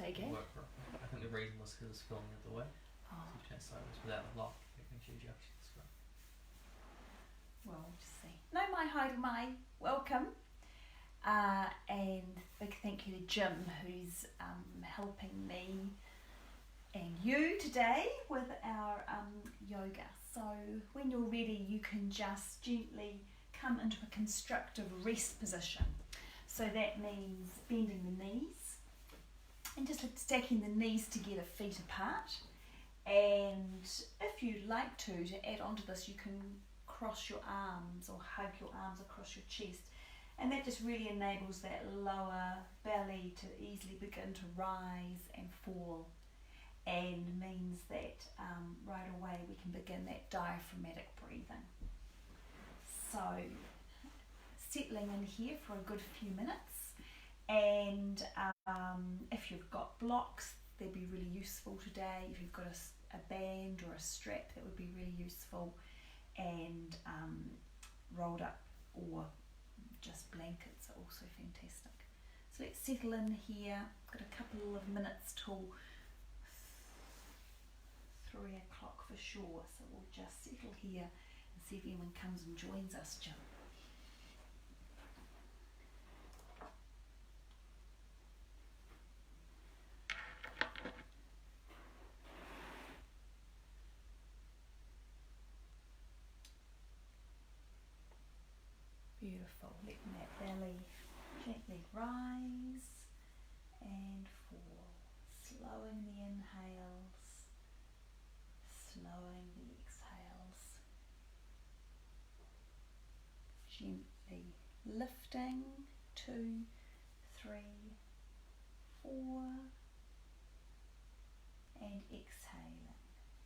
take it. I think the reason was because it was filming the other way. Oh. So you change sideways without a lock, making sure you actually scrub. Well, we'll just see. No, my hi, my welcome. And big thank you to Jim, who's helping me and you today with our yoga. So when you're ready, you can just gently come into a constructive rest position. So that means bending the knees and just stacking the knees together, feet apart. And if you'd like to add on to this, you can cross your arms or hug your arms across your chest. And that just really enables that lower belly to easily begin to rise and fall, and means that right away we can begin that diaphragmatic breathing. So settling in here for a good few minutes, and if you've got blocks, they'd be really useful today. If you've got a band or a strap, that would be really useful, and rolled up or just blankets are also fantastic. So let's settle in here. Got a couple of minutes till 3 o'clock for sure, so we'll just settle here and see if anyone comes and joins us, Jim. Beautiful, letting that belly gently rise and fall, slowing the inhales, slowing the exhales, gently lifting, 2, 3, 4, and exhaling,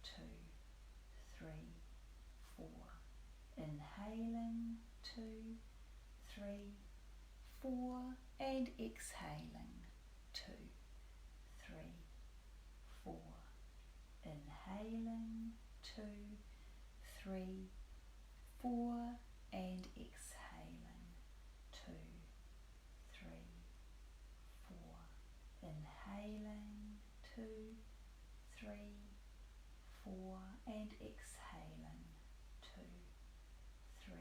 2, 3, 4, inhaling, 2, 3, 4, and exhaling, 2, 3, 4, inhaling, 2, 3, 4, and exhaling, 2, 3, 4, inhaling, 2, 3, 4, and exhaling, 2, 3,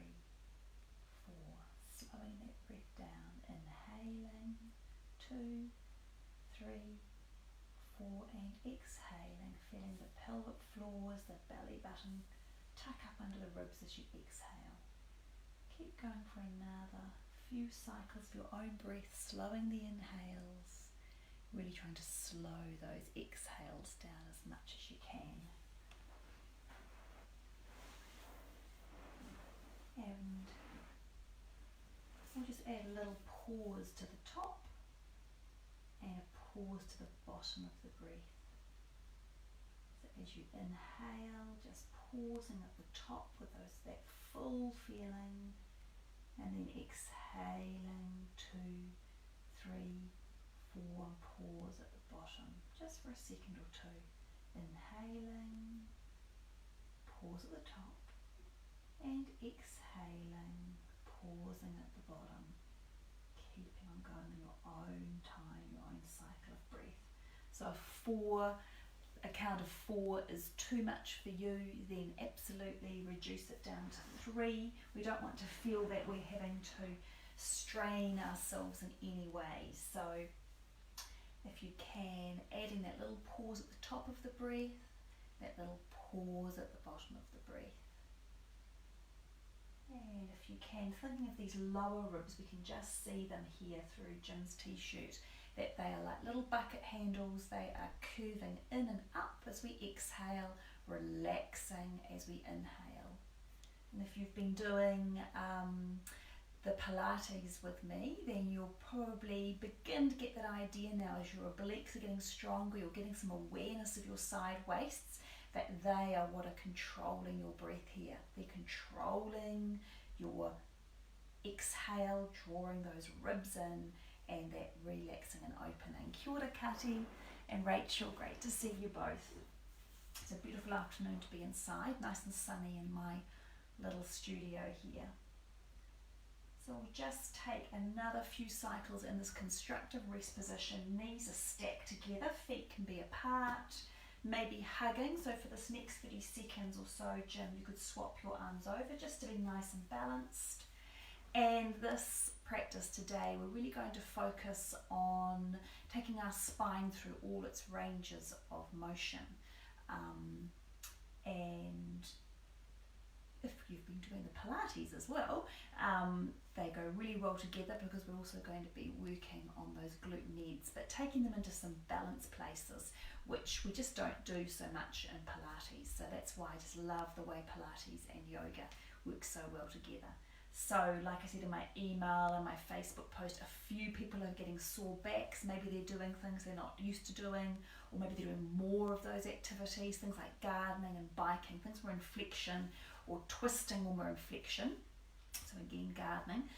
4, slowing that breath down, inhaling, 2, 3, 4, and exhaling, feeling the pelvic floors, the belly button tuck up under the ribs as you exhale. Keep going for another few cycles of your own breath, slowing the inhales, really trying to slow those exhales down as much as you can. And we'll just add a little pause to the top and a pause to the bottom of the breath. So as you inhale, just pausing at the top with that full feeling, and then exhaling, 2, 3, 4, and pause at the bottom, just for a second or two. Inhaling, pause at the top, and exhaling, pausing at the bottom, keeping on going in your own time, your own cycle of breath. So a count of 4 is too much for you, then absolutely reduce it down to 3. We don't want to feel that we're having to strain ourselves in any way. So if you can, adding that little pause at the top of the breath, that little pause at the bottom of the breath. And if you can, thinking of these lower ribs, we can just see them here through Jim's t-shirt, that they are like little bucket handles. They are curving in and up as we exhale, relaxing as we inhale. And if you've been doing the Pilates with me, then you'll probably begin to get that idea now as your obliques are getting stronger, you're getting some awareness of your side waists, that they are what are controlling your breath here. They're controlling your exhale, drawing those ribs in, and that relaxing and opening. Kia ora Kati and Rachel, great to see you both. It's a beautiful afternoon to be inside, nice and sunny in my little studio here. So we'll just take another few cycles in this constructive rest position. Knees are stacked together, feet can be apart, maybe hugging. So for this next 30 seconds or so, Jim, you could swap your arms over just to be nice and balanced. And this practice today, we're really going to focus on taking our spine through all its ranges of motion. And if you've been doing the Pilates as well, they go really well together because we're also going to be working on those glute neds, but taking them into some balanced places, which we just don't do so much in Pilates. So that's why I just love the way Pilates and yoga work so well together. So like I said in my email and my Facebook post, a few people are getting sore backs. Maybe they're doing things they're not used to doing, or maybe they're doing more of those activities, things like gardening and biking, things where flexion, or twisting when we're in flexion. So again, gardening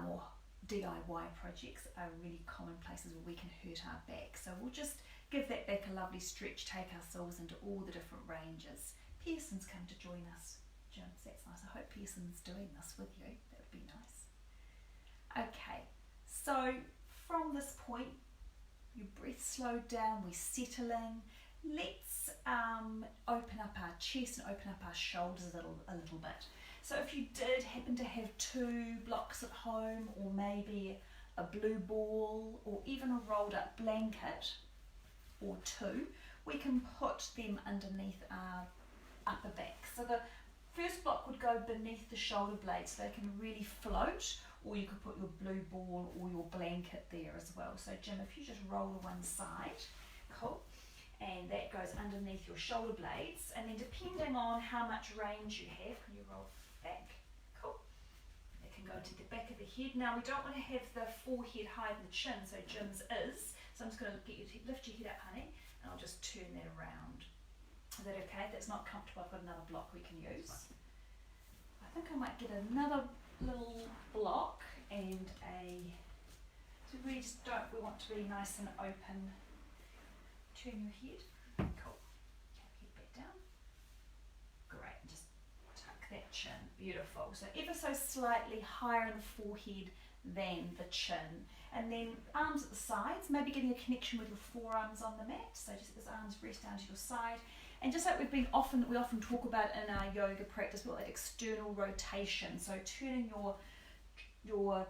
or DIY projects are really common places where we can hurt our back. So we'll just give that back a lovely stretch, take ourselves into all the different ranges. Pearson's come to join us, Jim, so that's nice. I hope Pearson's doing this with you. That would be nice. Okay, so from this point, your breath slowed down, we're settling. Let's open up our chest and open up our shoulders a little bit. So if you did happen to have 2 blocks at home, or maybe a blue ball, or even a rolled up blanket, or 2, we can put them underneath our upper back. So the first block would go beneath the shoulder blades so they can really float, or you could put your blue ball or your blanket there as well. So Jim, if you just roll to one side, cool. And that goes underneath your shoulder blades, and then depending on how much range you have, can you roll back? Cool. It can go to the back of the head. Now we don't want to have the forehead higher than the chin, so Jim's is. So I'm just going to get you to lift your head up, honey, and I'll just turn that around. Is that okay? If that's not comfortable, I've got another block we can use. I think I might get another little block and so we just don't, we want to be nice and open. Turn your head. Cool. Head back down. Great. Just tuck that chin. Beautiful. So ever so slightly higher in the forehead than the chin. And then arms at the sides, maybe getting a connection with your forearms on the mat. So just as arms rest down to your side. And just like we often talk about in our yoga practice, we like external rotation. So turning your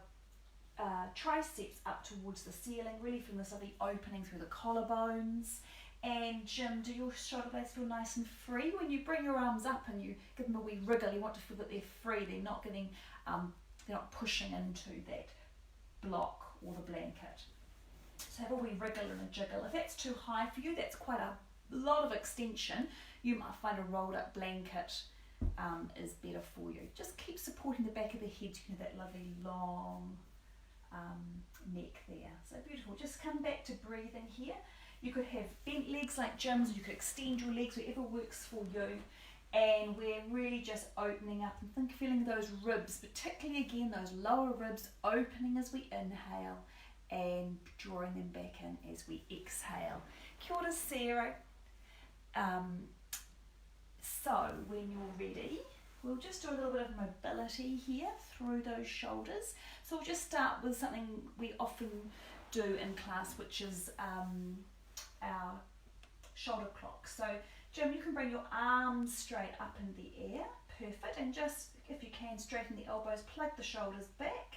triceps up towards the ceiling, really from this lovely opening through the collarbones. And Jim, do your shoulder blades feel nice and free? When you bring your arms up and you give them a wee wriggle, you want to feel that they're free. They're not getting, they're not pushing into that block or the blanket. So have a wee wriggle and a jiggle. If that's too high for you, that's quite a lot of extension. You might find a rolled up blanket is better for you. Just keep supporting the back of the head. You can have that lovely long neck there. So beautiful. Just come back to breathing here. You could have bent legs like Jim's, you could extend your legs, whatever works for you. And we're really just opening up and feeling those ribs, particularly again those lower ribs opening as we inhale and drawing them back in as we exhale. Kia ora, Sarah. So when you're ready, we'll just do a little bit of mobility here through those shoulders. So we'll just start with something we often do in class, which is our shoulder clock. So Jim, you can bring your arms straight up in the air, perfect, and just, if you can, straighten the elbows, plug the shoulders back,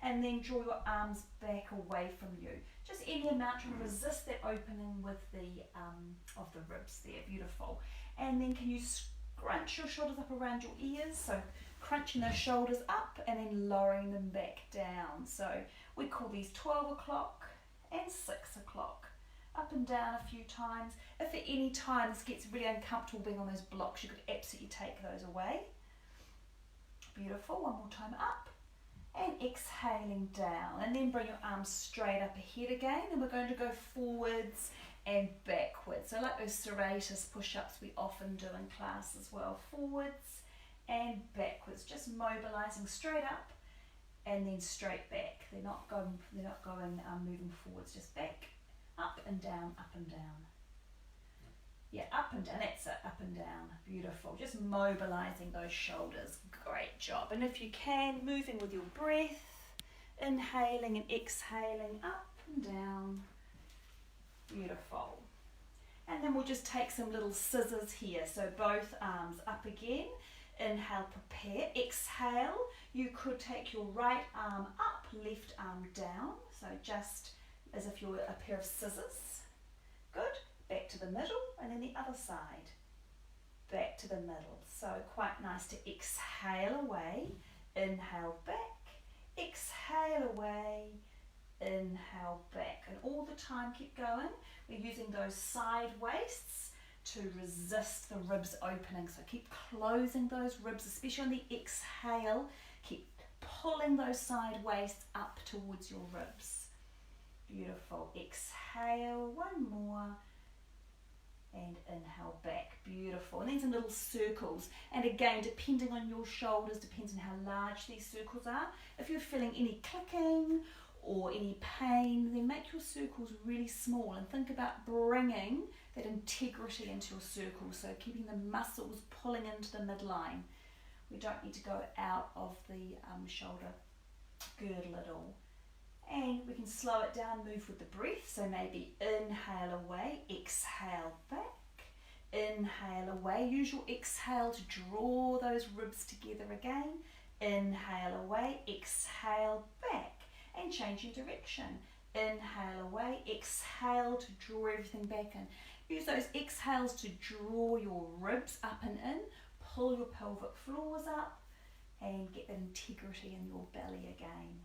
and then draw your arms back away from you. Just any amount to resist that opening with the of the ribs there, beautiful. And then can you scrunch your shoulders up around your ears, so crunching those shoulders up and then lowering them back down. So we call these 12 o'clock and 6 o'clock. Up and down a few times. If at any time this gets really uncomfortable being on those blocks, you could absolutely take those away. Beautiful. One more time up and exhaling down, and then bring your arms straight up ahead again, and we're going to go forwards and backwards. So like those serratus push-ups we often do in class as well. Forwards and backwards, just mobilizing straight up and then straight back. They're not going moving forwards, just back. Up and down, up and down. Yeah, up and down, that's it, up and down. Beautiful, just mobilizing those shoulders. Great job. And if you can, moving with your breath. Inhaling and exhaling up and down. Beautiful. And then we'll just take some little scissors here. So both arms up again. Inhale, prepare. Exhale, you could take your right arm up, left arm down. So just as if you were a pair of scissors. Good. Back to the middle and then the other side. Back to the middle. So quite nice to exhale away. Inhale back. Exhale away. Inhale back. And all the time keep going. We're using those side waists to resist the ribs opening. So keep closing those ribs, especially on the exhale. Keep pulling those side waists up towards your ribs. Beautiful. Exhale, one more. And inhale back. Beautiful. And then some little circles. And again, depending on your shoulders, depends on how large these circles are. If you're feeling any clicking or any pain, then make your circles really small and think about bringing that integrity into your circle. So keeping the muscles pulling into the midline. We don't need to go out of the shoulder girdle at all. And we can slow it down, move with the breath. So maybe inhale away, exhale back. Inhale away. Use your exhale to draw those ribs together again. Inhale away, exhale back. And change your direction. Inhale away, exhale to draw everything back in. Use those exhales to draw your ribs up and in. Pull your pelvic floors up and get that integrity in your belly again.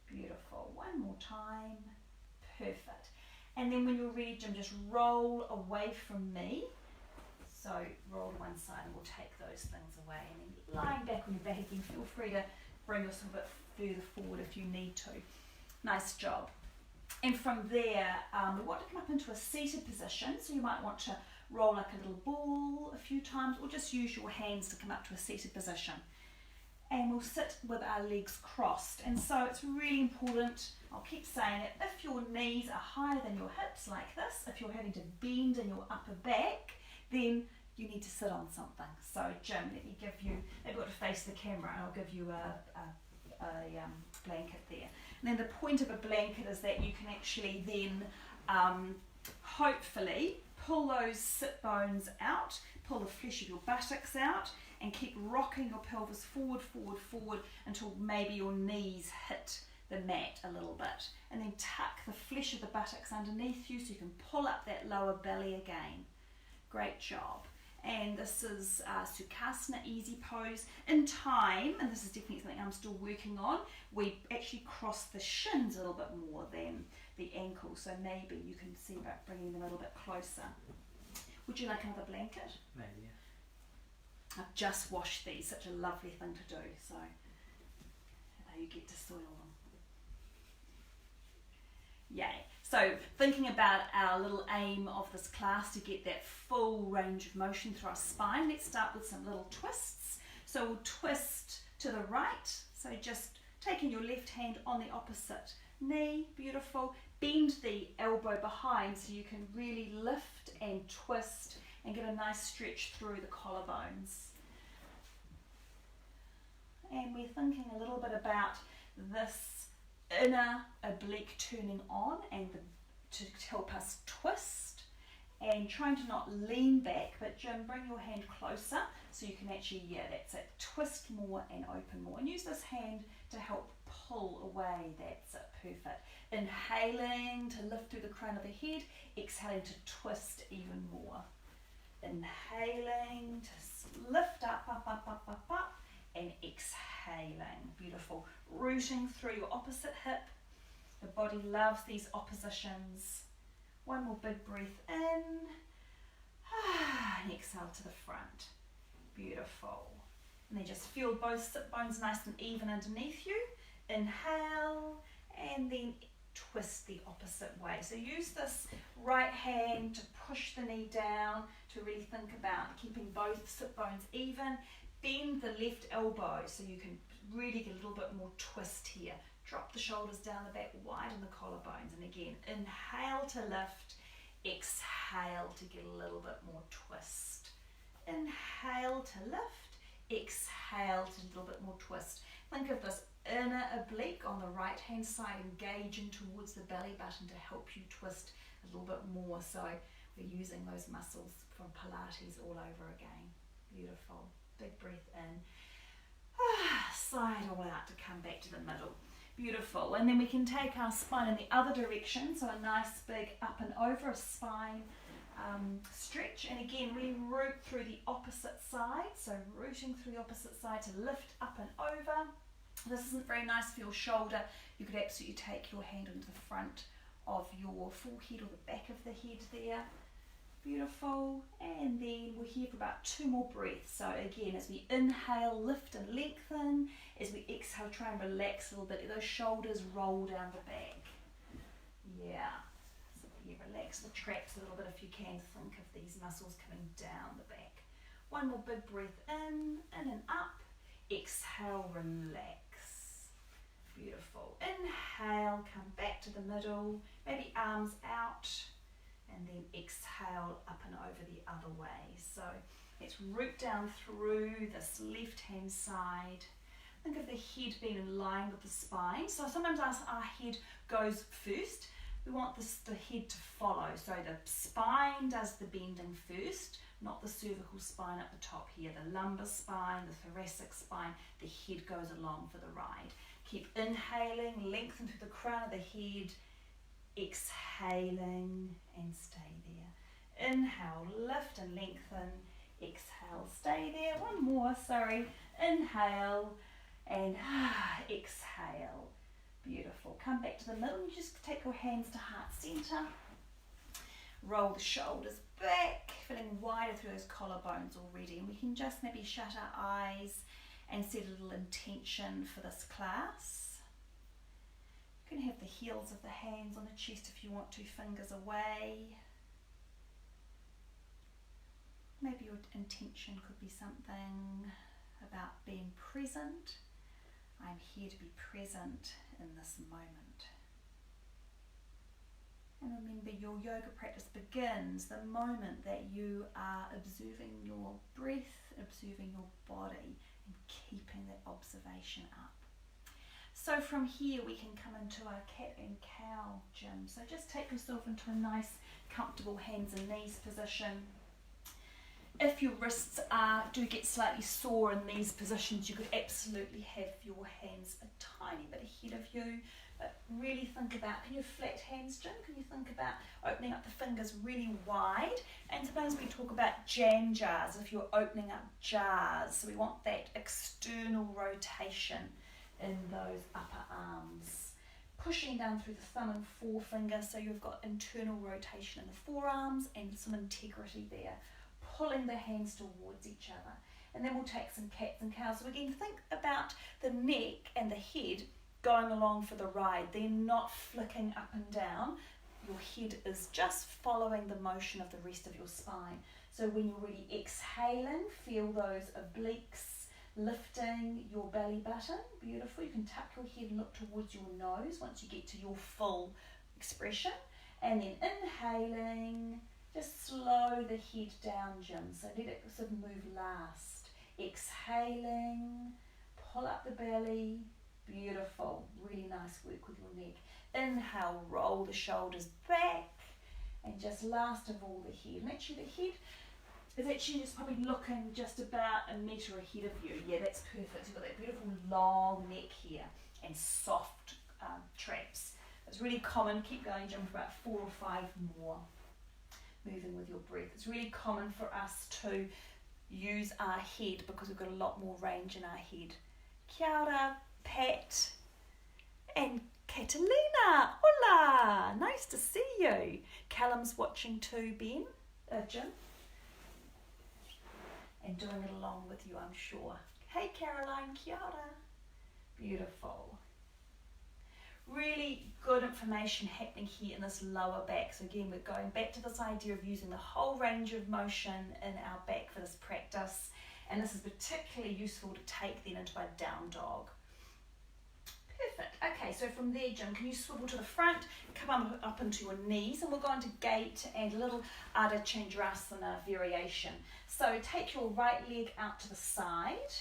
Beautiful. One more time. Perfect. And then when you're ready, Jim, just roll away from me. So roll to one side and we'll take those things away. And then lying back on your back again, feel free to bring yourself a bit further forward if you need to. Nice job. And from there, we want to come up into a seated position. So you might want to roll like a little ball a few times or just use your hands to come up to a seated position. And we'll sit with our legs crossed. And so it's really important, I'll keep saying it, if your knees are higher than your hips like this, if you're having to bend in your upper back, then you need to sit on something. So Jim, let me give you, maybe I've got to face the camera and I'll give you a blanket there. And then the point of a blanket is that you can actually then hopefully pull those sit bones out, pull the flesh of your buttocks out, and keep rocking your pelvis forward, forward, forward until maybe your knees hit the mat a little bit. And then tuck the flesh of the buttocks underneath you so you can pull up that lower belly again. Great job. And this is Sukhasana, easy pose. In time, and this is definitely something I'm still working on, we actually cross the shins a little bit more than the ankles. So maybe you can see about bringing them a little bit closer. Would you like another blanket? Maybe, yeah. I've just washed these, such a lovely thing to do, so now you get to soil them. Yay. So thinking about our little aim of this class to get that full range of motion through our spine, let's start with some little twists. So we'll twist to the right, so just taking your left hand on the opposite knee, beautiful. Bend the elbow behind so you can really lift and twist and get a nice stretch through the collarbones. And we're thinking a little bit about this inner oblique turning on and to help us twist, and trying to not lean back, but Jim, bring your hand closer so you can actually, yeah, that's it, twist more and open more, and use this hand to help pull away. That's it, perfect. Inhaling to lift through the crown of the head, exhaling to twist even more. Inhaling to lift up, up, up, up, up, up, and exhaling. Beautiful. Rooting through your opposite hip. The body loves these oppositions. One more big breath in. And exhale to the front. Beautiful. And then just feel both sit bones nice and even underneath you. Inhale and then twist the opposite way. So use this right hand to push the knee down, to really think about keeping both sit bones even. Bend the left elbow so you can really get a little bit more twist here. Drop the shoulders down the back, widen the collarbones, and again, inhale to lift, exhale to get a little bit more twist. Inhale to lift, exhale to a little bit more twist. Think of this inner oblique on the right hand side engaging towards the belly button to help you twist a little bit more. So we're using those muscles from Pilates all over again. Beautiful. Big breath in. Slide all out to come back to the middle. Beautiful. And then we can take our spine in the other direction. So a nice big up and over, a spine stretch. And again, really root through the opposite side. So rooting through the opposite side to lift up and over. This isn't very nice for your shoulder. You could absolutely take your hand into the front of your forehead or the back of the head there. Beautiful. And then we're here for about 2 more breaths. So again, as we inhale, lift and lengthen. As we exhale, try and relax a little bit. Let those shoulders roll down the back. Yeah. So you relax the traps a little bit if you can. Think of these muscles coming down the back. 1 more big breath in and up. Exhale, relax. Beautiful. Inhale, come back to the middle. Maybe arms out. And then exhale up and over the other way. So let's root down through this left hand side. Think of the head being in line with the spine. So sometimes our head goes first. We want the head to follow. So the spine does the bending first, not the cervical spine at the top here. The lumbar spine, the thoracic spine, the head goes along for the ride. Keep inhaling, lengthen through the crown of the head. Exhaling and stay there. Inhale, lift and lengthen. Exhale, stay there. 1 more, sorry. Inhale and exhale. Beautiful. Come back to the middle and just take your hands to heart center. Roll the shoulders back, feeling wider through those collarbones already. And we can just maybe shut our eyes and set a little intention for this class. You can have the heels of the hands on the chest if you want to, fingers away. Maybe your intention could be something about being present. I'm here to be present in this moment. And remember, your yoga practice begins the moment that you are observing your breath, observing your body, and keeping that observation up. So from here we can come into our cat and cow, Jim. So just take yourself into a nice, comfortable hands and knees position. If your wrists do get slightly sore in these positions, you could absolutely have your hands a tiny bit ahead of you. But really think about, can you flat hands, Jim? Can you think about opening up the fingers really wide? And sometimes we talk about jam jars, if you're opening up jars. So we want that external rotation in those upper arms. Pushing down through the thumb and forefinger, so you've got internal rotation in the forearms and some integrity there. Pulling the hands towards each other. And then we'll take some cats and cows. So again, think about the neck and the head going along for the ride. They're not flicking up and down. Your head is just following the motion of the rest of your spine. So when you're really exhaling, feel those obliques lifting your belly button. Beautiful. You can tuck your head and look towards your nose once you get to your full expression. And then inhaling, just slow the head down, Jim. So let it sort of move last. Exhaling, pull up the belly. Beautiful. Really nice work with your neck. Inhale, roll the shoulders back. And just last of all, the head. And actually the head is actually just probably looking just about a metre ahead of you. Yeah, that's perfect. You've got that beautiful long neck here and soft traps. It's really common. Keep going, Jim, for about 4 or 5 more. Moving with your breath. It's really common for us to use our head because we've got a lot more range in our head. Kia ora, Pat and Catalina. Hola, nice to see you. Callum's watching too, Jim. And doing it along with you, I'm sure. Hey Caroline, kia ora. Beautiful. Really good information happening here in this lower back. So again, we're going back to this idea of using the whole range of motion in our back for this practice. And this is particularly useful to take then into a down dog. Perfect. Okay. Okay, so from there, Jim, can you swivel to the front, come up into your knees, and we'll go into gate and a little Ardha Chandrasana variation. So take your right leg out to the side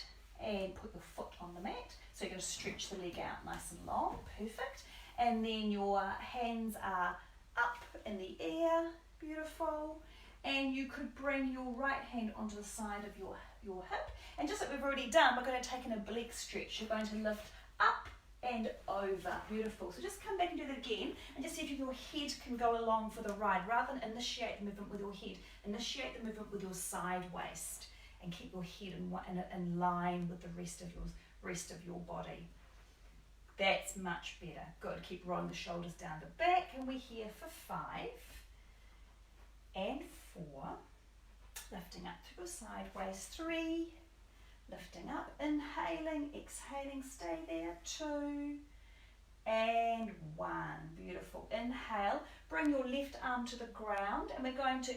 and put your foot on the mat. So you're going to stretch the leg out nice and long, perfect. And then your hands are up in the air, beautiful. And you could bring your right hand onto the side of your hip. And just like we've already done, we're going to take an oblique stretch. You're going to lift up and over, beautiful. So just come back and do that again, and just see if your head can go along for the ride. Rather than initiate the movement with your head, initiate the movement with your side waist, and keep your head in line with the rest of your body. That's much better. Good. Keep rolling the shoulders down the back, and we're here for 5 and 4. Lifting up to your side waist. 3. Lifting up, inhaling, exhaling, stay there. 2 and 1. Beautiful. Inhale, bring your left arm to the ground, and we're going to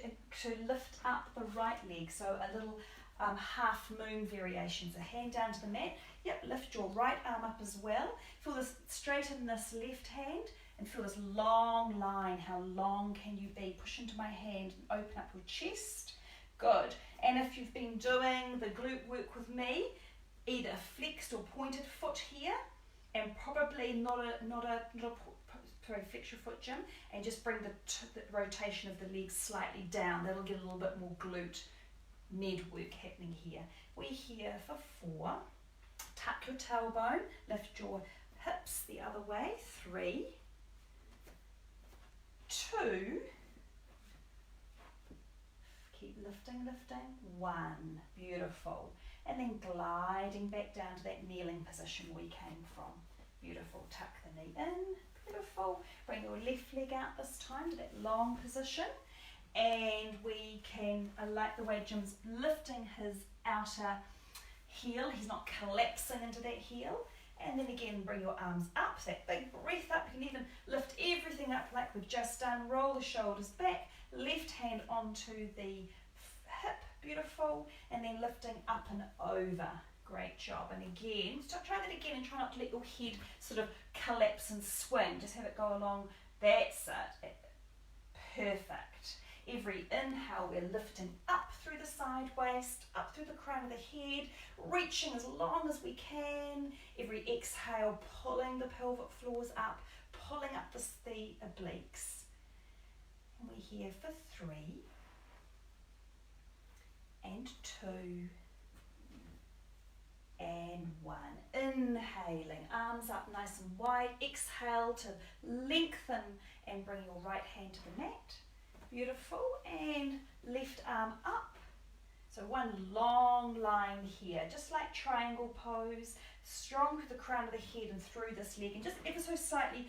lift up the right leg. So a little half moon variation. So hand down to the mat. Yep, lift your right arm up as well. Feel this, straighten this left hand and feel this long line. How long can you be? Push into my hand and open up your chest. Good. And if you've been doing the glute work with me, either a flexed or pointed foot here, and probably not a flex your foot, Jim, and just bring the rotation of the legs slightly down. That'll get a little bit more glute med work happening here. We're here for 4. Tuck your tailbone, lift your hips the other way. 3, 2, keep lifting, 1, beautiful. And then gliding back down to that kneeling position we came from. Beautiful, tuck the knee in, beautiful. Bring your left leg out this time to that long position. And we can, I like the way Jim's lifting his outer heel. He's not collapsing into that heel. And then again, bring your arms up, that big breath up. You can even lift everything up like we've just done. Roll the shoulders back, left hand onto the hip, beautiful. And then lifting up and over. Great job. And again, try that again and try not to let your head sort of collapse and swing. Just have it go along. That's it. Perfect. Every inhale, we're lifting up through the side waist, up through the crown of the head, reaching as long as we can. Every exhale, pulling the pelvic floors up, pulling up the obliques. And we're here for 3 and 2 and 1. Inhaling, arms up nice and wide. Exhale to lengthen and bring your right hand to the mat. Beautiful. And left arm up. So one long line here, just like triangle pose. Strong through the crown of the head and through this leg, and just ever so slightly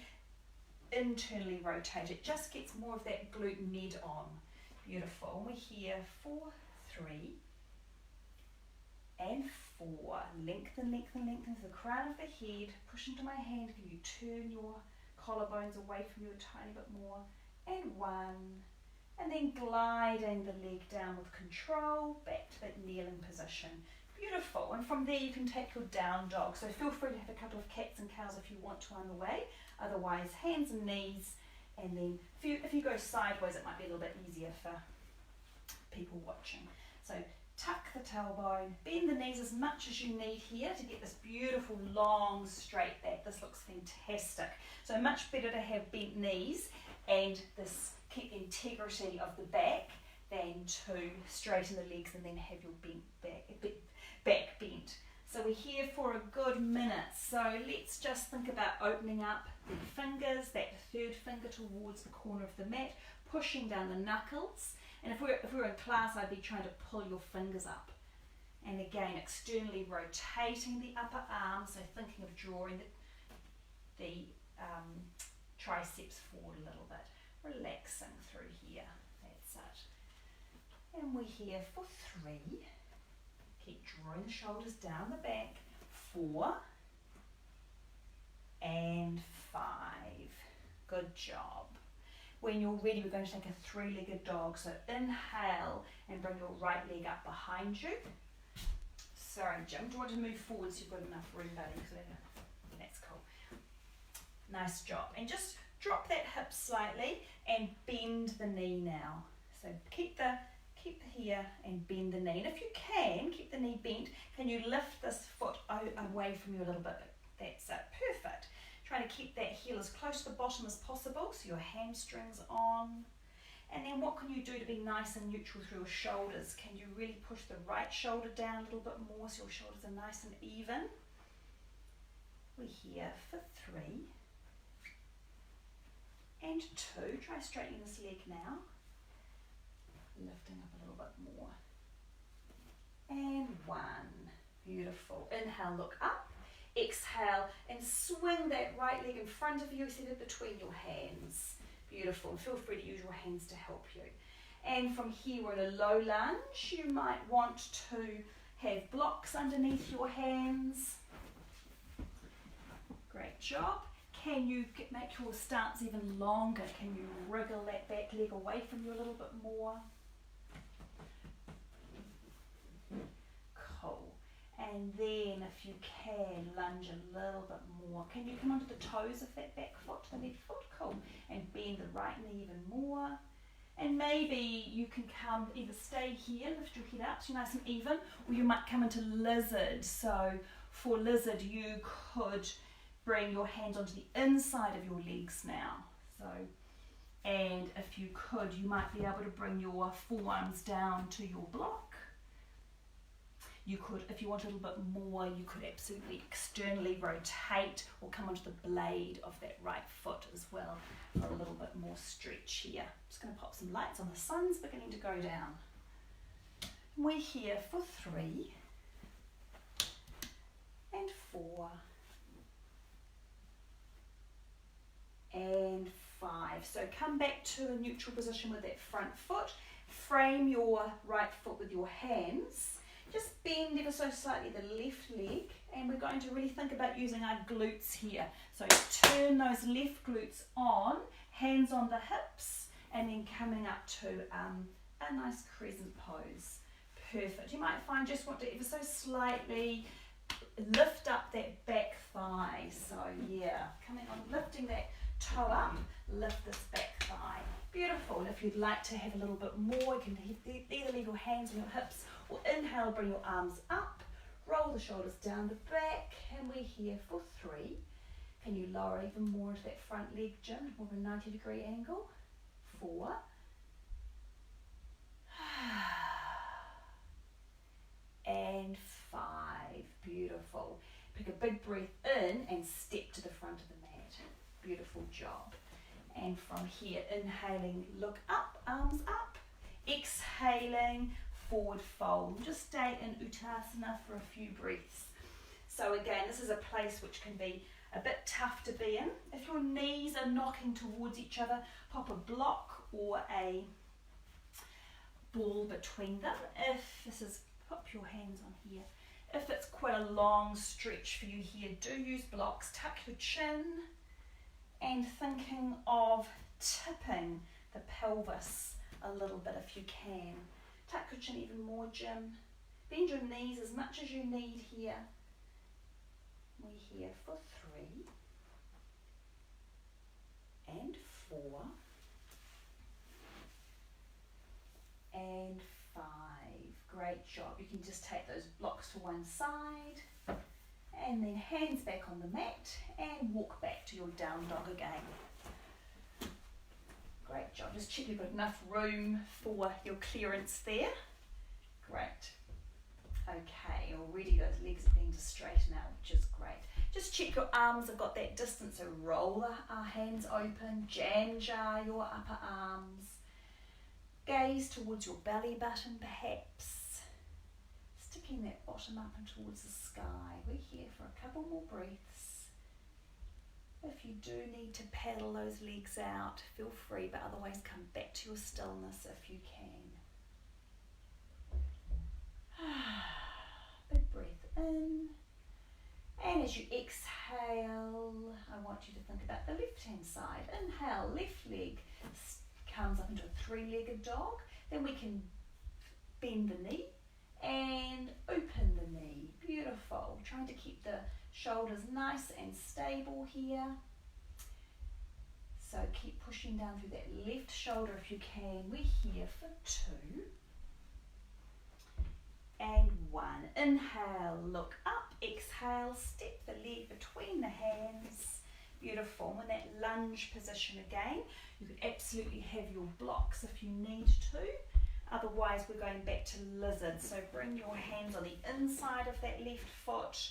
internally rotate. It just gets more of that glute med on. Beautiful. We're here for 3 and 4. Lengthen, lengthen, lengthen to the crown of the head. Push into my hand. Can you turn your collarbones away from you a tiny bit more? And 1. And then gliding the leg down with control, back to that kneeling position. Beautiful. And from there you can take your down dog. So feel free to have a couple of cats and cows if you want to on the way. Otherwise, hands and knees. And then if you go sideways, it might be a little bit easier for people watching. So tuck the tailbone, bend the knees as much as you need here to get this beautiful long straight back. This looks fantastic. So much better to have bent knees and this keep the integrity of the back than to straighten the legs and then have your back bent. So we're here for a good minute. So let's just think about opening up the fingers, that third finger towards the corner of the mat, pushing down the knuckles. And if we were in class, I'd be trying to pull your fingers up. And again, externally rotating the upper arm, so thinking of drawing the triceps forward a little bit. Relaxing through here. That's it. And we're here for 3. Keep drawing the shoulders down the back. 4 and 5. Good job. When you're ready, we're going to take a 3-legged dog. So inhale and bring your right leg up behind you. Sorry, Jim, do you want to move forward so you've got enough room, buddy? That's cool. Nice job. And just drop that hip slightly and bend the knee now. So keep the here and bend the knee. And if you can, keep the knee bent. Can you lift this foot away from you a little bit? That's it. Perfect. Trying to keep that heel as close to the bottom as possible, so your hamstrings on. And then what can you do to be nice and neutral through your shoulders? Can you really push the right shoulder down a little bit more so your shoulders are nice and even? We're here for 3 and 2. Try straightening this leg now. Lifting up a little bit more. And 1. Beautiful. Inhale, look up. Exhale and swing that right leg in front of you, set it between your hands. Beautiful. And feel free to use your hands to help you. And from here we're in a low lunge. You might want to have blocks underneath your hands. Great job. Can you make your stance even longer? Can you wriggle that back leg away from you a little bit more? Cool. And then if you can, lunge a little bit more. Can you come onto the toes of that back foot, the left foot? Cool. And bend the right knee even more. And maybe you can come, either stay here, lift your head up so you're nice and even, or you might come into lizard. So for lizard, you could bring your hands onto the inside of your legs now. So, and if you could, you might be able to bring your forearms down to your block. You could, if you want a little bit more, you could absolutely externally rotate or come onto the blade of that right foot as well for a little bit more stretch here. I'm just going to pop some lights on. The sun's beginning to go down. We're here for 3 and 4 and 5. So come back to a neutral position with that front foot. Frame your right foot with your hands. Just bend ever so slightly the left leg, and we're going to really think about using our glutes here. So turn those left glutes on, hands on the hips, and then coming up to a nice crescent pose. Perfect. You might find just want to ever so slightly lift up that back thigh. So yeah, coming on, lifting that toe up, lift this back thigh. Beautiful. And if you'd like to have a little bit more, you can either leave your hands on your hips, or inhale, bring your arms up, roll the shoulders down the back, and we're here for 3. Can you lower even more into that front leg, Jim? More of a 90-degree angle. 4. And 5. Beautiful. Pick a big breath in and step to the front of the mat. Beautiful job. And from here, inhaling, look up, arms up. Exhaling, forward fold. Just stay in Uttasana for a few breaths. So again, this is a place which can be a bit tough to be in. If your knees are knocking towards each other, pop a block or a ball between them. Pop your hands on here. If it's quite a long stretch for you here, do use blocks. Tuck your chin, and thinking of tipping the pelvis a little bit if you can. Tuck your chin even more, Jim. Bend your knees as much as you need here. We're here for 3 and 4 and 5. Great job. You can just take those blocks to one side and then hands back on the mat and walk back to your down dog again. Great job. Just check you've got enough room for your clearance there. Great. Okay, already those legs are beginning to straighten out, which is great. Just check your arms have got that distance, so roll our hands open, jam jar your upper arms. Gaze towards your belly button perhaps. Sticking that bottom up and towards the sky. We're here for a couple more breaths. If you do need to paddle those legs out, feel free, but otherwise come back to your stillness if you can. Big breath in. And as you exhale, I want you to think about the left-hand side. Inhale, left leg comes up into a 3-legged dog. Then we can bend the knee and open the knee. Beautiful. Trying to keep the shoulders nice and stable here. So keep pushing down through that left shoulder if you can. We're here for 2. And 1. Inhale, look up. Exhale, step the leg between the hands. Beautiful. And in that lunge position again, you could absolutely have your blocks if you need to. Otherwise, we're going back to lizard. So bring your hands on the inside of that left foot.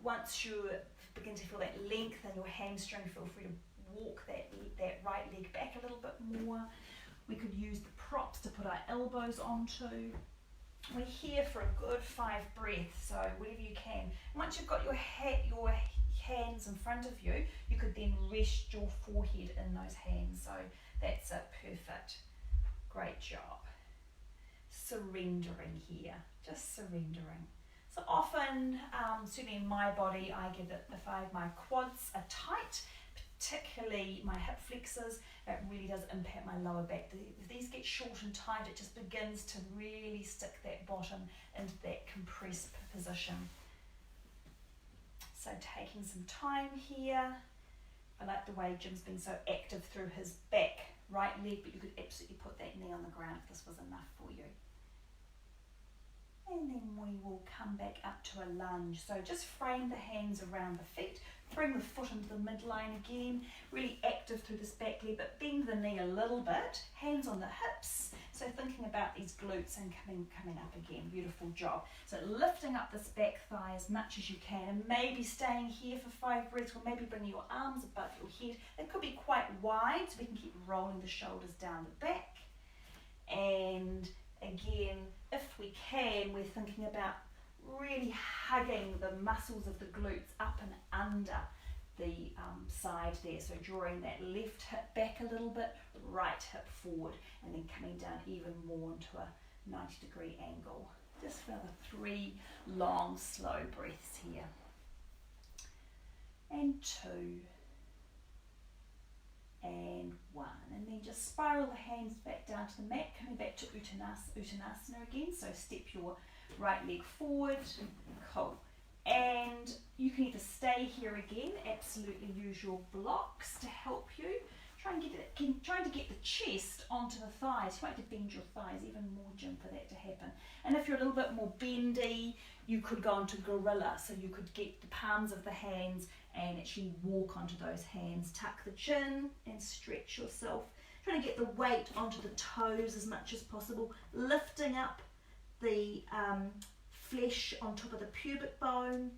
Once you begin to feel that length in your hamstring, feel free to walk that right leg back a little bit more. We could use the props to put our elbows onto. We're here for a good 5 breaths, so whatever you can. Once you've got your hands in front of you, you could then rest your forehead in those hands. So that's it, perfect. Great job. Surrendering here, just surrendering. So often, certainly in my body, I get it if my quads are tight, particularly my hip flexors, it really does impact my lower back. If these get short and tight, it just begins to really stick that bottom into that compressed position. So taking some time here. I like the way Jim's been so active through his back right leg, but you could absolutely put that knee on the ground if this was enough for you. And then we will come back up to a lunge. So just frame the hands around the feet, bring the foot into the midline again, really active through this back leg, but bend the knee a little bit, hands on the hips. So thinking about these glutes and coming up again, beautiful job. So lifting up this back thigh as much as you can, and maybe staying here for 5 breaths, or maybe bringing your arms above your head. It could be quite wide, so we can keep rolling the shoulders down the back. And again, if we can, we're thinking about really hugging the muscles of the glutes up and under the side there. So drawing that left hip back a little bit, right hip forward, and then coming down even more into a 90-degree angle. Just for another 3 long, slow breaths here. And 2. And 1, and then just spiral the hands back down to the mat, coming back to Uttanasana again. So step your right leg forward, cool. And you can either stay here again, absolutely use your blocks to help you. Trying to get the chest onto the thighs. You might have to bend your thighs even more, Jim, for that to happen. And if you're a little bit more bendy, you could go into gorilla, so you could get the palms of the hands and actually walk onto those hands. Tuck the chin and stretch yourself. Trying to get the weight onto the toes as much as possible. Lifting up the flesh on top of the pubic bone.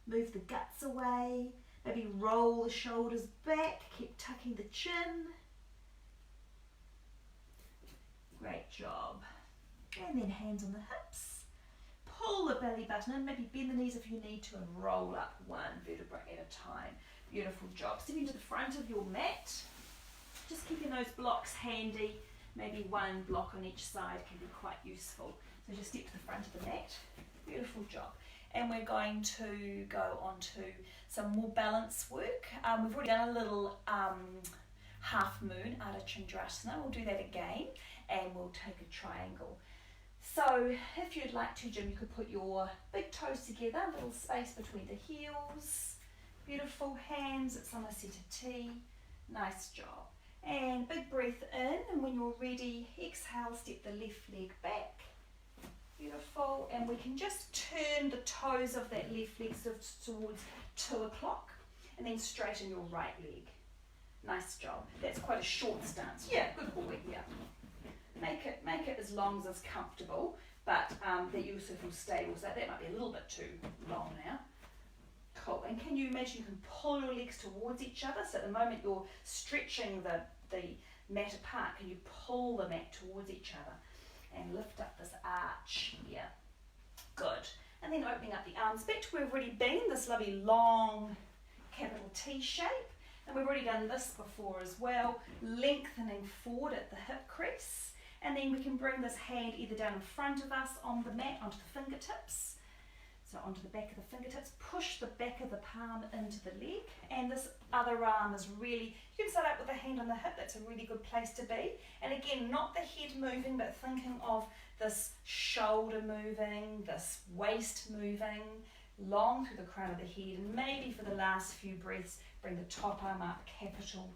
Move the guts away. Maybe roll the shoulders back. Keep tucking the chin. Great job. And then hands on the hips. Pull the belly button in, maybe bend the knees if you need to, and roll up 1 vertebra at a time. Beautiful job. Stepping to the front of your mat, just keeping those blocks handy. Maybe 1 block on each side can be quite useful. So just step to the front of the mat. Beautiful job. And we're going to go on to some more balance work. We've already done a little half moon, Ardha Chandrasana. We'll do that again, and we'll take a triangle. So if you'd like to, Jim, you could put your big toes together, a little space between the heels. Beautiful. Hands at Somerset T. Nice job. And big breath in, and when you're ready, exhale, step the left leg back. Beautiful. And we can just turn the toes of that left leg towards 2 o'clock, and then straighten your right leg. Nice job. That's quite a short stance. Yeah, good boy. Yeah. Make it as long as it's comfortable, but that you also feel stable. So that might be a little bit too long now. Cool. And can you imagine you can pull your legs towards each other? So at the moment you're stretching the mat apart, can you pull the mat towards each other and lift up this arch here? Good. And then opening up the arms back to where we've already been, this lovely long capital T shape. And we've already done this before as well, lengthening forward at the hip crease. And then we can bring this hand either down in front of us on the mat, onto the fingertips. So onto the back of the fingertips, push the back of the palm into the leg. And this other arm is really, you can start out with a hand on the hip, that's a really good place to be. And again, not the head moving, but thinking of this shoulder moving, this waist moving, long through the crown of the head. And maybe for the last few breaths, bring the top arm up, capital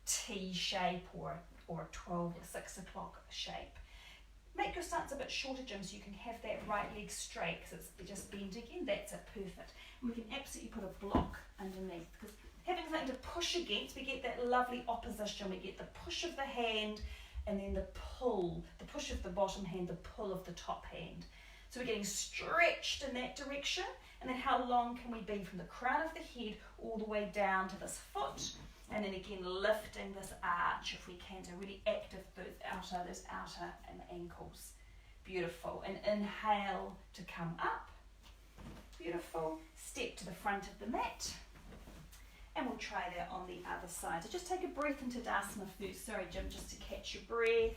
T shape or a 12 or 6 o'clock shape. Make your stance a bit shorter, Jim, so you can have that right leg straight because it's just bent again. That's it, perfect. And we can absolutely put a block underneath because having something to push against, we get that lovely opposition. We get the push of the hand and then the pull, the push of the bottom hand, the pull of the top hand. So we're getting stretched in that direction. And then how long can we be from the crown of the head all the way down to this foot? And then again, lifting this arch if we can, to really active those outer ankles. Beautiful. And inhale to come up. Beautiful. Step to the front of the mat. And we'll try that on the other side. So just take a breath into Tadasana first. Sorry, Jim, just to catch your breath.